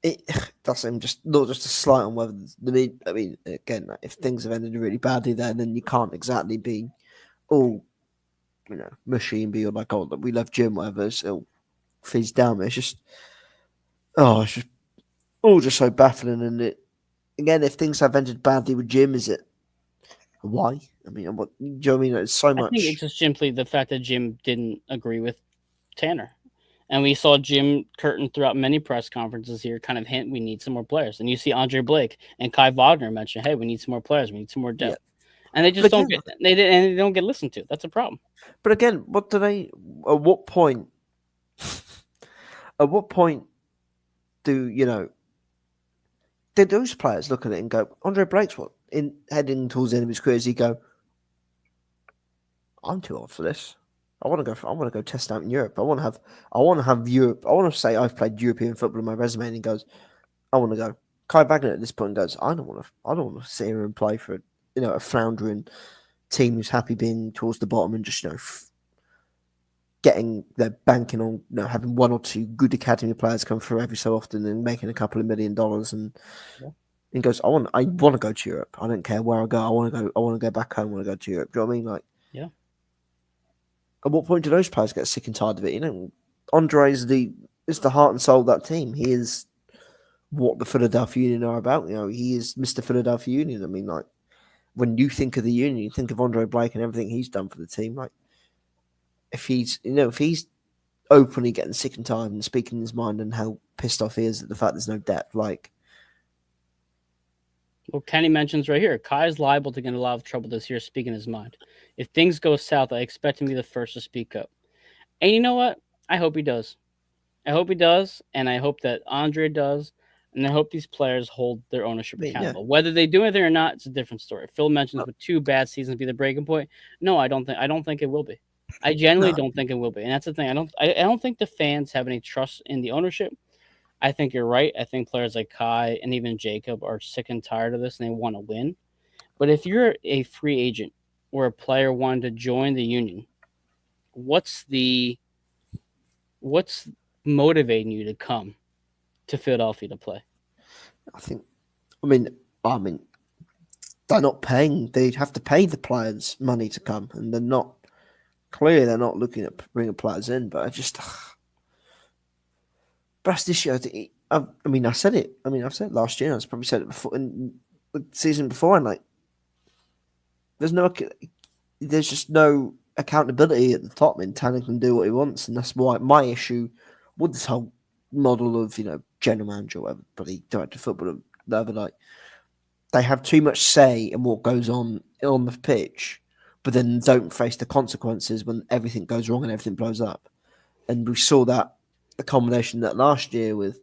it that's him just not just a slight on whether I mean again if things have ended really badly there, then you can't exactly be all mushy and be all like, oh, we love Jim, whatever. So feeds down. It's just it's just all just so baffling. And it again, if things have ended badly with Jim, is it why? I mean, what do you know what I mean? It's so I think much. it's just simply the fact that Jim didn't agree with Tanner. And we saw Jim Curtin throughout many press conferences here kind of hint we need some more players. And you see Andre Blake and Kai Wagner mention, hey, we need some more players, we need some more Yeah, depth. And they but just don't again, get they don't get listened to. That's a problem. what do they? At what point? At what point do did those players look at it and go, Andre Blake's what in heading towards the end of his career? Does he go, I'm too old for this. I want to go. I want to go test out in Europe. I want to have. I want to have Europe. I want to say I've played European football in my resume. And he goes, I want to go. Kai Wagner at this point goes, I don't want to. I don't want to sit here and play for a floundering team who's happy being towards the bottom and just getting their banking on having one or two good academy players come through every so often and making a couple of $1 million and Yeah. he goes, I want to go to Europe. I don't care where I go. I want to go back home. I want to go to Europe. Do you know what I mean? Like, Yeah. at what point do those players get sick and tired of it? Andre is the heart and soul of that team. He is what the Philadelphia Union are about. He is Mr. Philadelphia Union. I mean, like when you think of the Union, you think of Andre Blake and everything he's done for the team. Like if he's openly getting sick and tired and speaking his mind and how pissed off he is at the fact there's no depth, like Well, Kenny mentions right here, Kai is liable to get in a lot of trouble this year speaking his mind. If things go south, I expect him to be the first to speak up. And you know what? I hope he does. I hope he does, and I hope that Andre does, and I hope these players hold their ownership I mean, yeah, accountable. Whether they do anything or not, it's a different story. Phil mentions with 2 bad seasons be the breaking point. No, I don't think it will be. I genuinely no, don't think it will be, and that's the thing. I don't think the fans have any trust in the ownership. I think you're right. I think players like Kai and even Jacob are sick and tired of this, and they want to win. But if you're a free agent or a player wanting to join the union, what's the what's motivating you to come to Philadelphia to play? I think. I mean, they're not paying. They have to pay the players money to come, and they're not. Clearly, they're not looking at bringing players in. But I just, Brass this year. I mean, I said it. I mean, I've said it last year. I've probably said it before in the season before, and like, there's no, there's just no accountability at the top. And Tanner can do what he wants, and that's why my issue with this whole model of general manager, or whatever, bloody director of football, or whatever, like they have too much say in what goes on the pitch, but then don't face the consequences when everything goes wrong and everything blows up. And we saw that a combination that last year with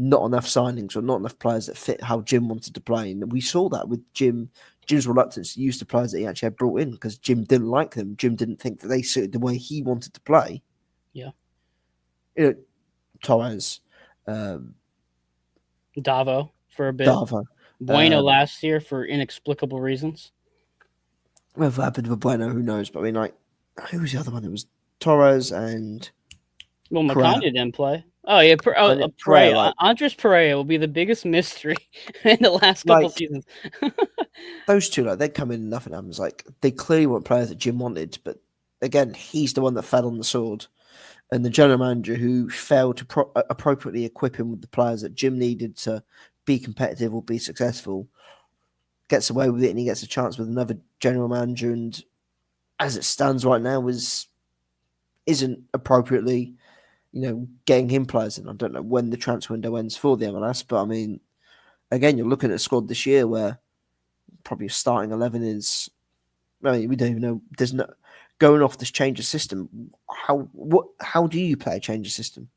not enough signings or not enough players that fit how Jim wanted to play. And we saw that with Jim's reluctance to use the players that he actually had brought in because Jim didn't like them. Jim didn't think that they suited the way he wanted to play. Yeah. You know, Torres, um, Davo for a bit. Dava. Bueno last year for inexplicable reasons. Whether happened with Bueno, who knows? But I mean, like, who was the other one? It was Torres and Well, Pereira. Makanya didn't play. Oh yeah, Pereira, Pereira. like, Andres Pereira will be the biggest mystery in the last couple like seasons. those two, like, they come in and nothing happens. Like, they clearly weren't players that Jim wanted, but again, he's the one that fell on the sword. And the general manager who failed to appropriately equip him with the players that Jim needed to be competitive or be successful gets away with it, and he gets a chance with another general manager. And as it stands right now, isn't appropriately, getting him players in. I don't know when the transfer window ends for the MLS, but I mean, again, you're looking at a squad this year where probably a starting 11 is. I mean, we don't even know. There's no going off this change of system. How do you play a change of system?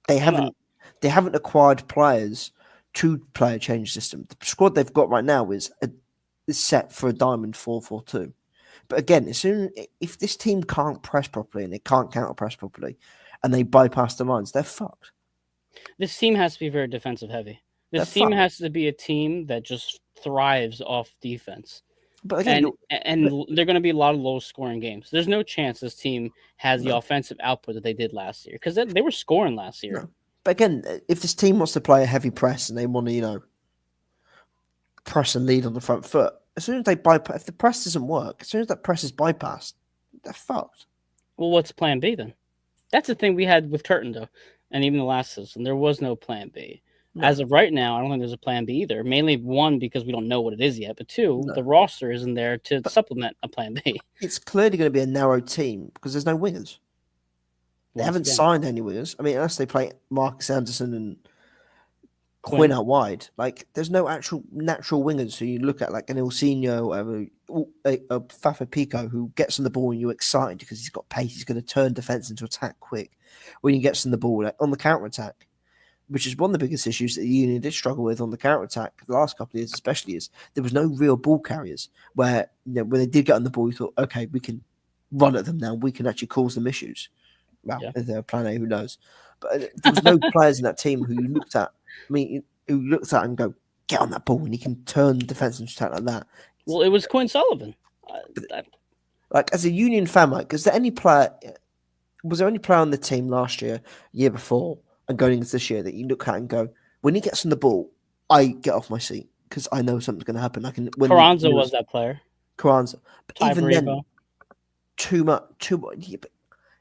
They haven't acquired players to play a change system. The squad they've got right now is set for a diamond 4-4-2. But again, if this team can't press properly and they can't counter press properly, and they bypass the lines, they're fucked. This team has to be very defensive heavy. They're This team fucked. has to be a team that just thrives off defense. But again, And they're going to be a lot of low scoring games. There's no chance this team has the no, offensive output that they did last year because they were scoring last year. no. But again, if this team wants to play a heavy press and they want to, press and lead on the front foot, as soon as they bypass, if the press doesn't work, as soon as that press is bypassed, they're fucked. Well, what's plan B then? That's the thing we had with Curtin, though, and even the last season. There was no plan B. No, As of right now, I don't think there's a plan B either. Mainly, one, because we don't know what it is yet, but two, no. the roster isn't there to But supplement a plan B. it's clearly going to be a narrow team because there's no wingers. They Once haven't again, signed any wingers. I mean, unless they play Marcus Anderson and Quinn Quinn. out wide, like there's no actual natural wingers who you look at, like an Ilsinho or a Fafa Pico who gets on the ball and you're excited because he's got pace. He's going to turn defense into attack quick when he gets on the ball, like, on the counter attack, which is one of the biggest issues that the Union did struggle with on the counter attack the last couple of years, especially, is there was no real ball carriers where, when they did get on the ball, you thought, okay, we can run at them now. We can actually cause them issues. Well, Yeah. if they're plan A, who knows? But there was no players in that team who you looked at. I mean, who looked at and go, get on that ball, and he can turn defense into attack like that. Well, it was Quinn Sullivan. Like, as a Union fan, like, is there any player? Was there any player on the team last year, year before, and going into this year that you look at and go, when he gets on the ball, I get off my seat because I know something's going to happen. I can when Carranza was that player. Carranza, but Ty even then, Baribo. too much. Yeah, but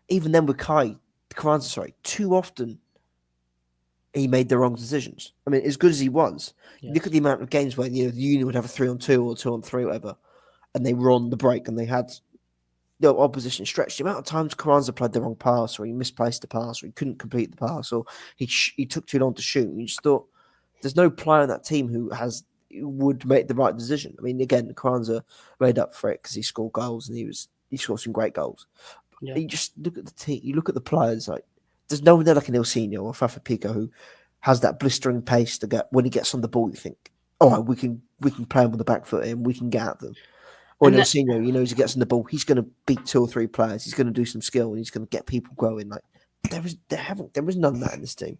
even then with Carranza, sorry, too often he made the wrong decisions. I mean, as good as he was, Yes. look at the amount of games where the Union would have a 3-on-2 or 2-on-3, whatever, and they were on the break and they had the opposition stretched. The amount of times Carranza played the wrong pass, or he misplaced the pass, or he couldn't complete the pass, or he took too long to shoot. And you just thought, there's no player in that team who would make the right decision. I mean, again, Carranza made up for it because he scored goals and he scored some great goals. Yeah. You just look at the team, you look at the players, like there's no one there like an Ilsinho or Fafa Pico who has that blistering pace to get when he gets on the ball. You think, all right, we can play him on the back foot and we can get at them. Or Ilsinho, as he gets on the ball, he's going to beat 2 or 3 players. He's going to do some skill and he's going to get people going. Like there is none of that in this team.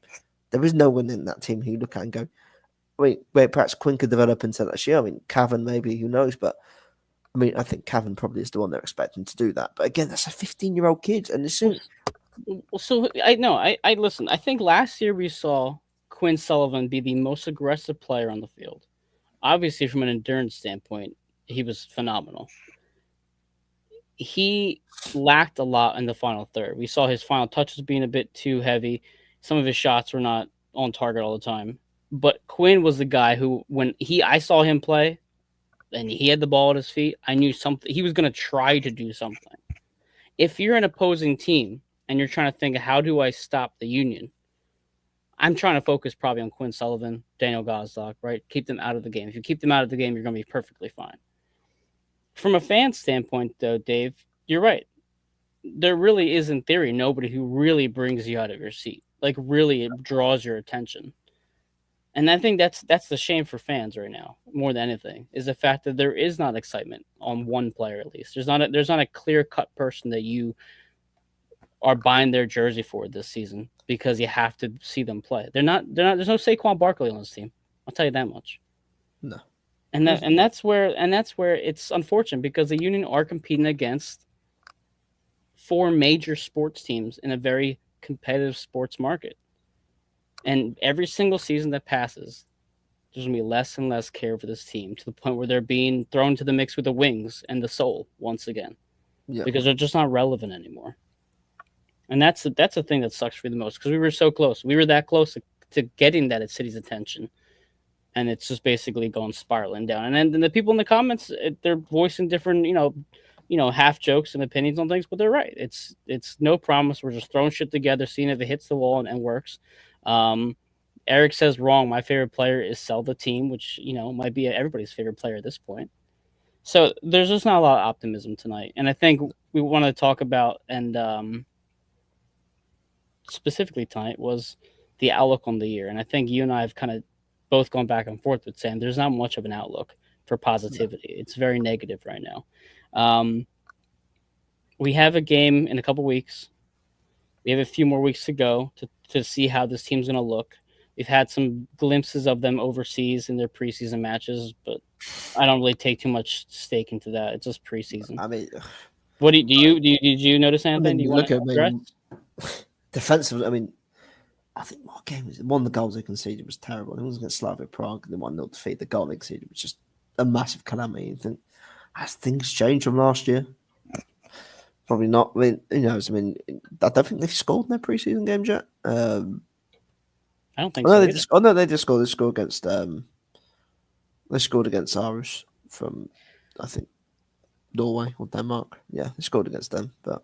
There is no one in that team who you look at and go, wait, perhaps Quinn could develop into that year. I mean, Cavan maybe, who knows? But I mean, I think Cavan probably is the one they're expecting to do that. But again, that's a 15-year-old kid, and as soon So I know I listen. I think last year we saw Quinn Sullivan be the most aggressive player on the field. Obviously, from an endurance standpoint, he was phenomenal. He lacked a lot in the final third. We saw his final touches being a bit too heavy. Some of his shots were not on target all the time. But Quinn was the guy who, when I saw him play, and he had the ball at his feet, I knew something. He was going to try to do something. If you're an opposing team and you're trying to think, how do I stop the Union? I'm trying to focus probably on Quinn Sullivan, Daniel Goslock, right? Keep them out of the game. If you keep them out of the game, you're going to be perfectly fine. From a fan standpoint, though, Dave, you're right. There really is, in theory, nobody who really brings you out of your seat. like really it draws your attention. And I think that's the shame for fans right now, more than anything, is the fact that there is not excitement on one player at least. There's not a clear cut person that you are buying their jersey for this season because you have to see them play. They're not there's no Saquon Barkley on this team. I'll tell you that much. No. And that's where it's unfortunate because the Union are competing against four major sports teams in a very competitive sports market. And every single season that passes, there's gonna be less and less care for this team to the point where they're being thrown to the mix with the wings and the soul once again Yeah. because they're just not relevant anymore. And that's the thing that sucks for me the most because we were so close. We were that close to getting that at City's attention, and it's just basically going spiraling down. And then the people in the comments, they're voicing different, half jokes and opinions on things, but they're right. It's no promise. We're just throwing shit together, seeing if it hits the wall and works. Um, Eric says wrong. My favorite player is Sell the Team, which might be everybody's favorite player at this point. So there's just not a lot of optimism tonight, and I think we want to talk about and specifically tonight was the outlook on the year. And I think you and I have kind of both gone back and forth with saying there's not much of an outlook for No. positivity. It's very negative right now. Um, we have a game in a couple weeks. We have a few more weeks to go to see how this team's going to look. We've had some glimpses of them overseas in their preseason matches, but I don't really take too much stake into that. It's just preseason. I mean, What did you notice anything? Do you want look to at address? defensive. I mean, I think what game was it? One of the goals they conceded was terrible. It was against Slavia Prague, and the 1-0 defeat. The goal they conceded was just a massive calamity. You think, has things changed from last year? Probably not. I mean, who knows? I mean, I don't think they've scored in their preseason games yet. I don't think I know so they either. just. Oh no, they just scored. They scored against. They scored against Aarhus from, I think, Norway or Denmark. Yeah, they scored against them, but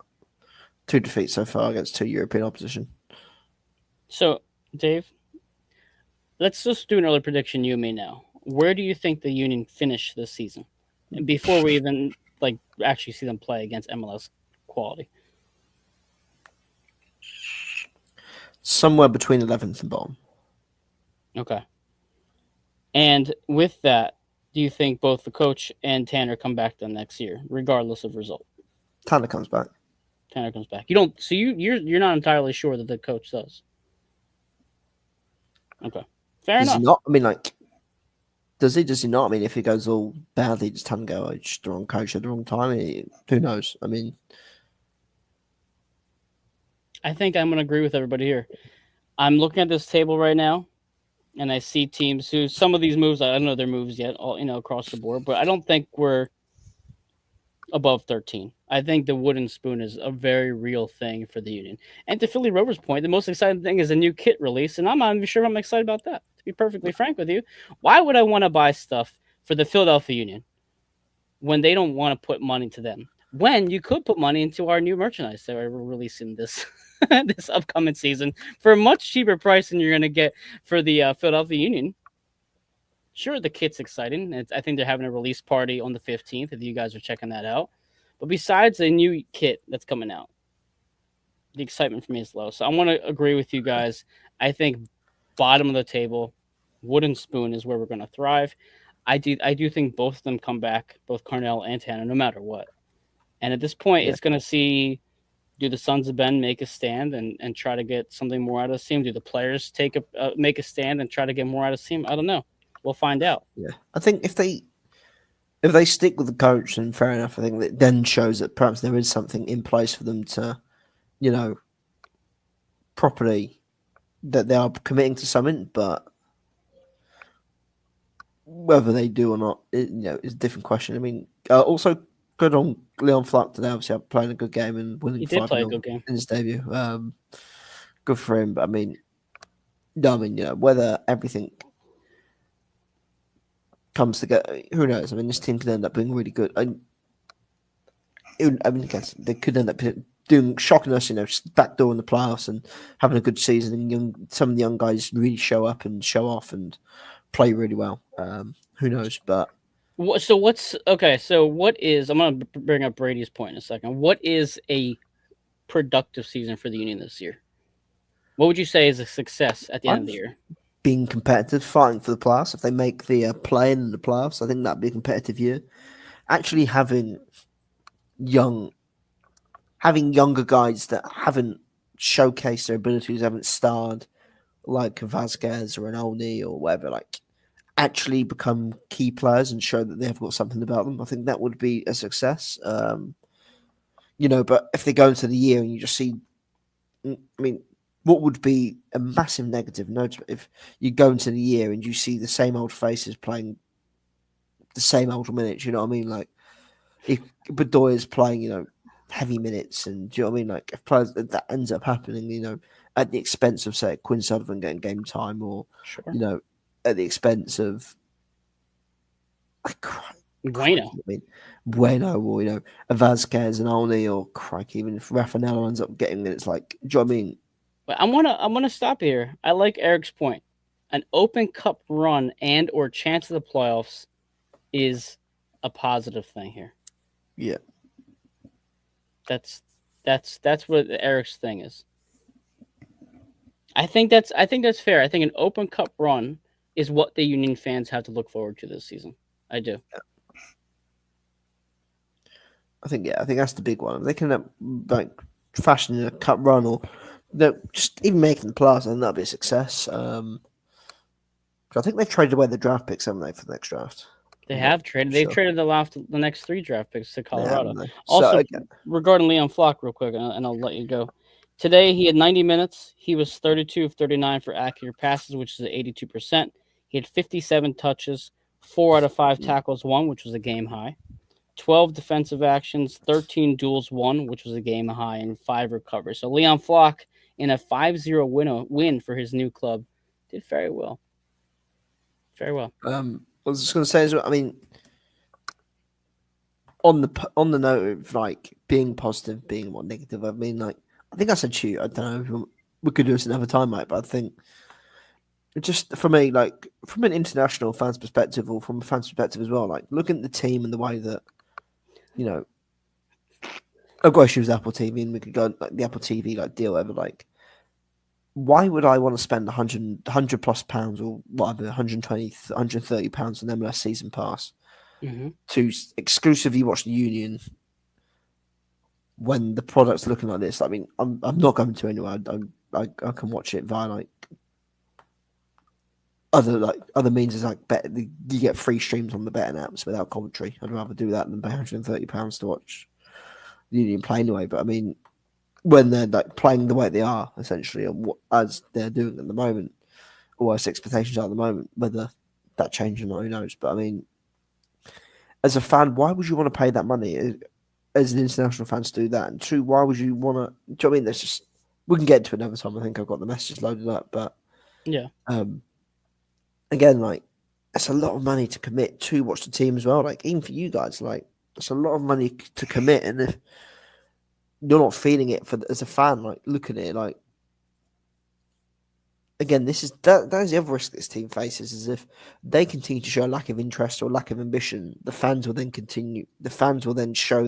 two defeats so far against two European opposition. So, Dave, let's just do an early prediction. You and me now. Where do you think the Union finish this season? And before we even actually see them play against MLS quality. Somewhere between 11th and bottom. Okay. And with that, do you think both the coach and Tanner come back the next year, regardless of result? Tanner comes back. Tanner comes back. You don't. So you're not entirely sure that the coach does. Okay. Fair Does he enough. not? I mean, like, does he? Does he not? I mean, if it goes all badly, does Tanner go, oh, just the wrong coach at the wrong time? Who knows? I mean, I think I'm going to agree with everybody here. I'm looking at this table right now, and I see teams who some of these moves I don't know their moves yet, all across the board, but I don't think we're above 13. I think the wooden spoon is a very real thing for the Union. And to Philly Rover's point, the most exciting thing is a new kit release, and I'm not even sure if I'm excited about that. To be perfectly frank with you, why would I want to buy stuff for the Philadelphia Union when they don't want to put money to them? When you could put money into our new merchandise that we're releasing this this upcoming season for a much cheaper price than you're going to get for the Philadelphia Union. Sure, the kit's exciting. I think they're having a release party on the 15th if you guys are checking that out. But besides the new kit that's coming out, the excitement for me is low. So I want to agree with you guys. I think bottom of the table, wooden spoon is where we're going to thrive. I do think both of them come back, both Carnell and Tanner, no matter what. And at this point, yeah, it's going to see do the Sons of Ben make a stand and try to get something more out of the team? Do the players make a stand and try to get more out of the team? I don't know. We'll find out. yeah. I think if they stick with the coach, then fair enough. I think that then shows that perhaps there is something in place for them to, you know, properly that they are committing to something. But whether they do or not, is a different question. I mean, also good on Leon Flack today. Obviously, playing a good game and winning He did 5 play a 0 good game. in his debut. Good for him. But I mean, no, I mean, whether everything comes together, who knows? I mean, this team could end up being really good. I mean, I guess they could end up doing shocking us, backdoor in the playoffs and having a good season. And some of the young guys really show up and show off and play really well. Who knows? But So what's okay? So what is? I'm going to bring up Brady's point in a second. What is a productive season for the Union this year? What would you say is a success at the end of I'm the year? being competitive, fighting for the playoffs. If they make the play-in in the playoffs, I think that'd be a competitive year. Actually, young, having younger guys that haven't showcased their abilities, haven't starred like Vasquez or an Olney or whatever, like actually become key players and show that they've got something about them. I think that would be a success. But if they go into the year and you just see, I mean, what would be a massive negative note if you go into the year and you see the same old faces playing the same old minutes? You know what I mean? Like if Bedoya's playing, heavy minutes, and do you know what I mean? Like if players that ends up happening, at the expense of say Quinn Sullivan getting game time, or Sure. you know, at the expense of crikey, Bueno. I mean, Bueno, or a Vasquez and Olney, or crikey, even if Rafanel ends up getting minutes, like, do you know what I mean? But I'm gonna stop here. I like Eric's point. An Open Cup run and or chance of the playoffs is a positive thing here. Yeah, That's that's what Eric's thing is. I think that's fair. I think an Open Cup run is what the Union fans have to look forward to this season. I do. I think that's the big one. If they can like fashion a cup run, or just even making the playoffs, I think that'll be a success. 'Cause I think they've traded away the draft picks, haven't they, for the next draft? They I'm not have traded. They've sure. traded the next three draft picks to They Colorado. haven't they? So Also, again, regarding Leon Flock, real quick, and I'll let you go. Today he had 90 minutes. He was 32 of 39 for accurate passes, which is 82%. He had 57 touches, 4 out of 5 tackles won, which was a game high. 12 defensive actions, 13 duels won, which was a game high, and 5 recoveries. So Leon Flock, in a 5-0 win for his new club, did very well. Very well. I was just going to say as well. I mean, on the note of like being positive, being more negative. I mean, like I think I said to you. I don't know. We could do this another time, mate. But I think just for me, like from an international fans perspective, or from a fans perspective as well, like looking at the team and the way that you know, I've got issues with Apple TV, and we could go like the Apple TV like deal over like. Why would I want to spend 100 plus pounds or whatever, 120, 130 pounds on MLS season pass Hmm. to exclusively watch the Union when the product's looking like this? I mean, I'm not going to anywhere. I can watch it via other means. Is like bet you get free streams on the betting apps without commentary. I'd rather do that than pay £130 to watch the Union play anyway. But I mean, when they're like playing the way they are, essentially, and as they're doing at the moment, or as expectations are at the moment, whether that changes or not, who knows? But I mean, as a fan, why would you want to pay that money as an international fan to do that? And two, why would you want to? Do you know what I mean? There's just we can get to it another time. I think I've got the messages loaded up, but Yeah. um, again, like it's a lot of money to commit to watch the team as well. Like even for you guys, like it's a lot of money to commit, and if you're not feeling it as a fan, like look at it, like again, that is the other risk this team faces is if they continue to show a lack of interest or lack of ambition, the fans will then continue. The fans will then show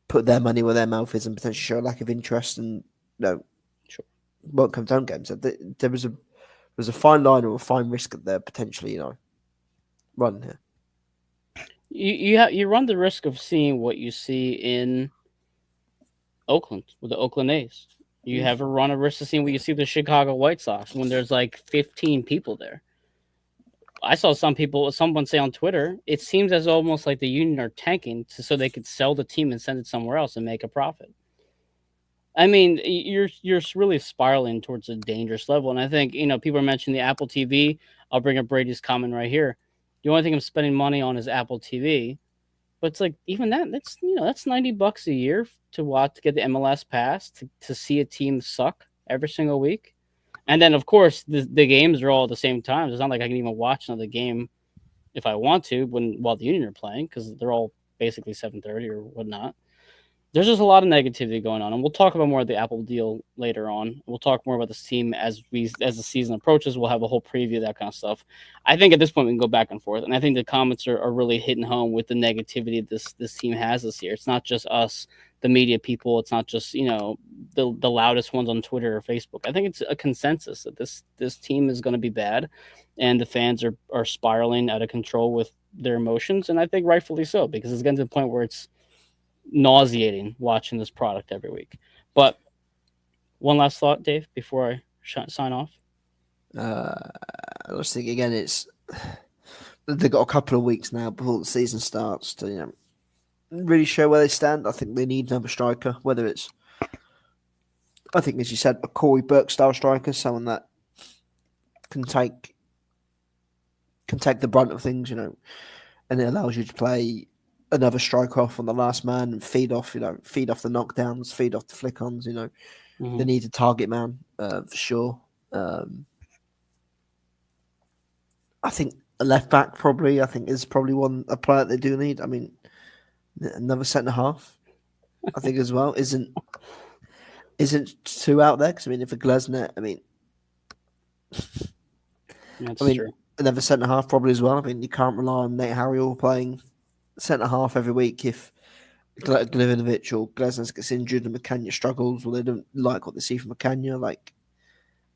put their money where their mouth is and potentially show a lack of interest and Sure. won't come down games. So there's a fine line or a fine risk that they're potentially running here. You run the risk of seeing what you see in Oakland with the Oakland A's. You Mm. have a risk of seeing what you see with the Chicago White Sox when there's like 15 people there. I saw someone say on Twitter, it seems as almost like the Union are tanking so they could sell the team and send it somewhere else and make a profit. I mean, you're really spiraling towards a dangerous level, and I think people are mentioning the Apple TV. I'll bring up Brady's comment right here. The only thing I'm spending money on is Apple TV, but it's like even that's $90 a year to watch to get the MLS pass to see a team suck every single week. And then of course the games are all at the same time. It's not like I can even watch another game if I want to while the Union are playing because they're all basically 7:30 or whatnot. there's just a lot of negativity going on, and we'll talk about more of the Apple deal later on. We'll talk more about this team as the season approaches. We'll have a whole preview, that kind of stuff. I think at this point we can go back and forth, and I think the comments are really hitting home with the negativity this team has this year. It's not just us, the media people. It's not just the loudest ones on Twitter or Facebook. I think it's a consensus that this team is going to be bad, and the fans are spiraling out of control with their emotions, and I think rightfully so, because it's getting to the point where it's nauseating watching this product every week. But one last thought, Dave, before I sign off. Uh, I was thinking again, it's they've got a couple of weeks now before the season starts to really show where they stand. I think they need another striker, whether it's, I think, as you said, a Corey Burke style striker, someone that can take the brunt of things, and it allows you to play another striker off on the last man and feed off the knockdowns, feed off the flick-ons. They need a target man for sure. I think a left back probably. I think is probably a player they do need. I mean, another centre half. I think as well isn't too out there, because I mean, if a Glesner, That's true. another centre half probably as well. I mean, you can't rely on Nate Harriel playing centre half every week if Glivinovic or Glesner gets injured and McCann struggles, or they don't like what they see from McCann. Like,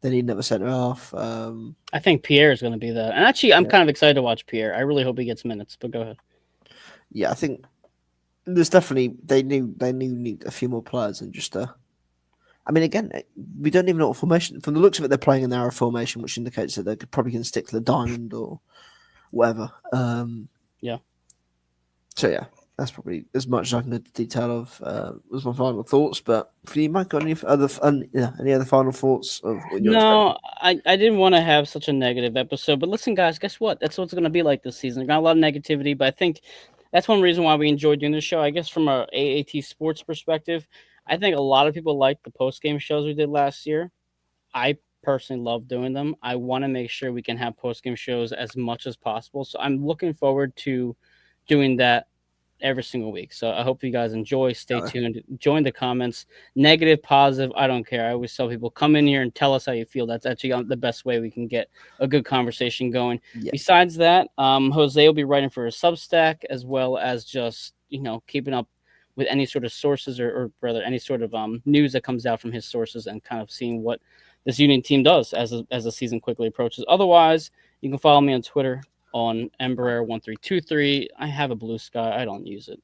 they need another centre half. I think Pierre is going to be that. And actually, I'm kind of excited to watch Pierre. I really hope he gets minutes, but go ahead. Yeah, I think there's definitely, they need a few more players, and just I mean, again, we don't even know what formation. From the looks of it, they're playing a narrow formation, which indicates that they're probably going to stick to the diamond or whatever. Yeah. So yeah, that's probably as much as I can go into detail of was my final thoughts. But for you, Mike, got any other final thoughts of what you're expecting? No, I didn't want to have such a negative episode, but listen, guys, guess what? That's what's going to be like this season. Got a lot of negativity, but I think that's one reason why we enjoy doing this show. I guess from a AAT sports perspective, I think a lot of people like the post game shows we did last year. I personally love doing them. I want to make sure we can have post game shows as much as possible. So I'm looking forward to doing that every single week. So I hope you guys enjoy. Stay tuned. Join the comments. Negative, positive, I don't care. I always tell people, come in here and tell us how you feel. That's actually the best way we can get a good conversation going. Yeah. Besides that, Jose will be writing for a Substack, as well as just keeping up with any sort of sources or rather any sort of news that comes out from his sources, and kind of seeing what this Union team does as the season quickly approaches. Otherwise, you can follow me on Twitter on Embraer1323. I have a Blue Sky. I don't use it.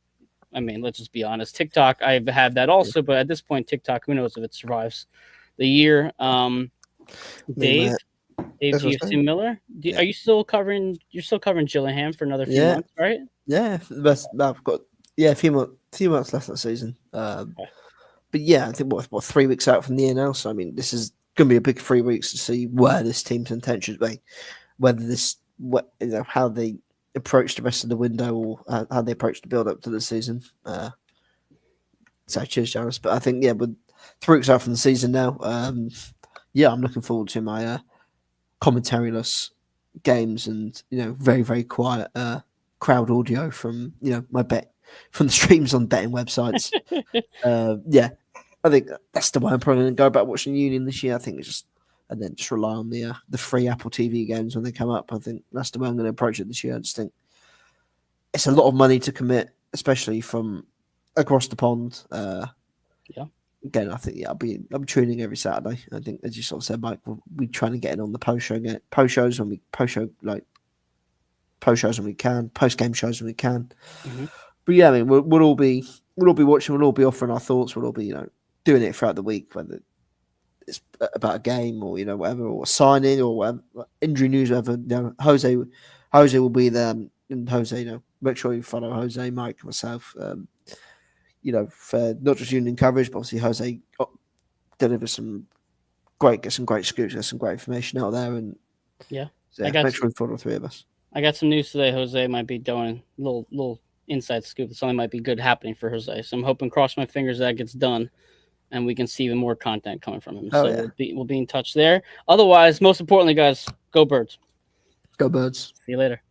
I mean, let's just be honest. TikTok, I have that also, but at this point, TikTok, who knows if it survives the year. Dave, GFC Miller, are you still covering? You're still covering Gillingham for another few months, right? Yeah, the best. I've got a few months left of the season. But yeah, I think what 3 weeks out from the year now. So I mean, this is going to be a big 3 weeks to see where this team's intentions be, whether how they approach the rest of the window, or how they approach the build up to the season. So cheers, Jarvis. But I think with 3 weeks out from the season now, I'm looking forward to my commentary-less games, and very, very quiet crowd audio from from the streams on betting websites. I think that's the way I'm probably going to go about watching Union this year. I think it's just rely on the free Apple TV games when they come up. I think that's the way I'm going to approach it this year. I just think it's a lot of money to commit, especially from across the pond. Again, I think I'm tuning every Saturday. I think, as you sort of said, Mike, we're trying to get in on the post shows when we can, post game shows when we can. Mm-hmm. But yeah, I mean, we'll all be watching. We'll all be offering our thoughts. We'll all be doing it throughout the week, whether it's about a game or whatever, or signing or whatever, injury news, whatever. Jose will be there, and Jose, make sure you follow Jose, Mike, myself. For not just Union coverage, but obviously Jose delivers some great scoops, get some great information out there, and make sure you follow the three of us. I got some news today. Jose might be doing a little inside scoop. Something might be good happening for Jose. So I'm hoping, cross my fingers, that gets done, and we can see even more content coming from him. We'll be in touch there. Otherwise, most importantly, guys, go Birds. Go Birds. See you later.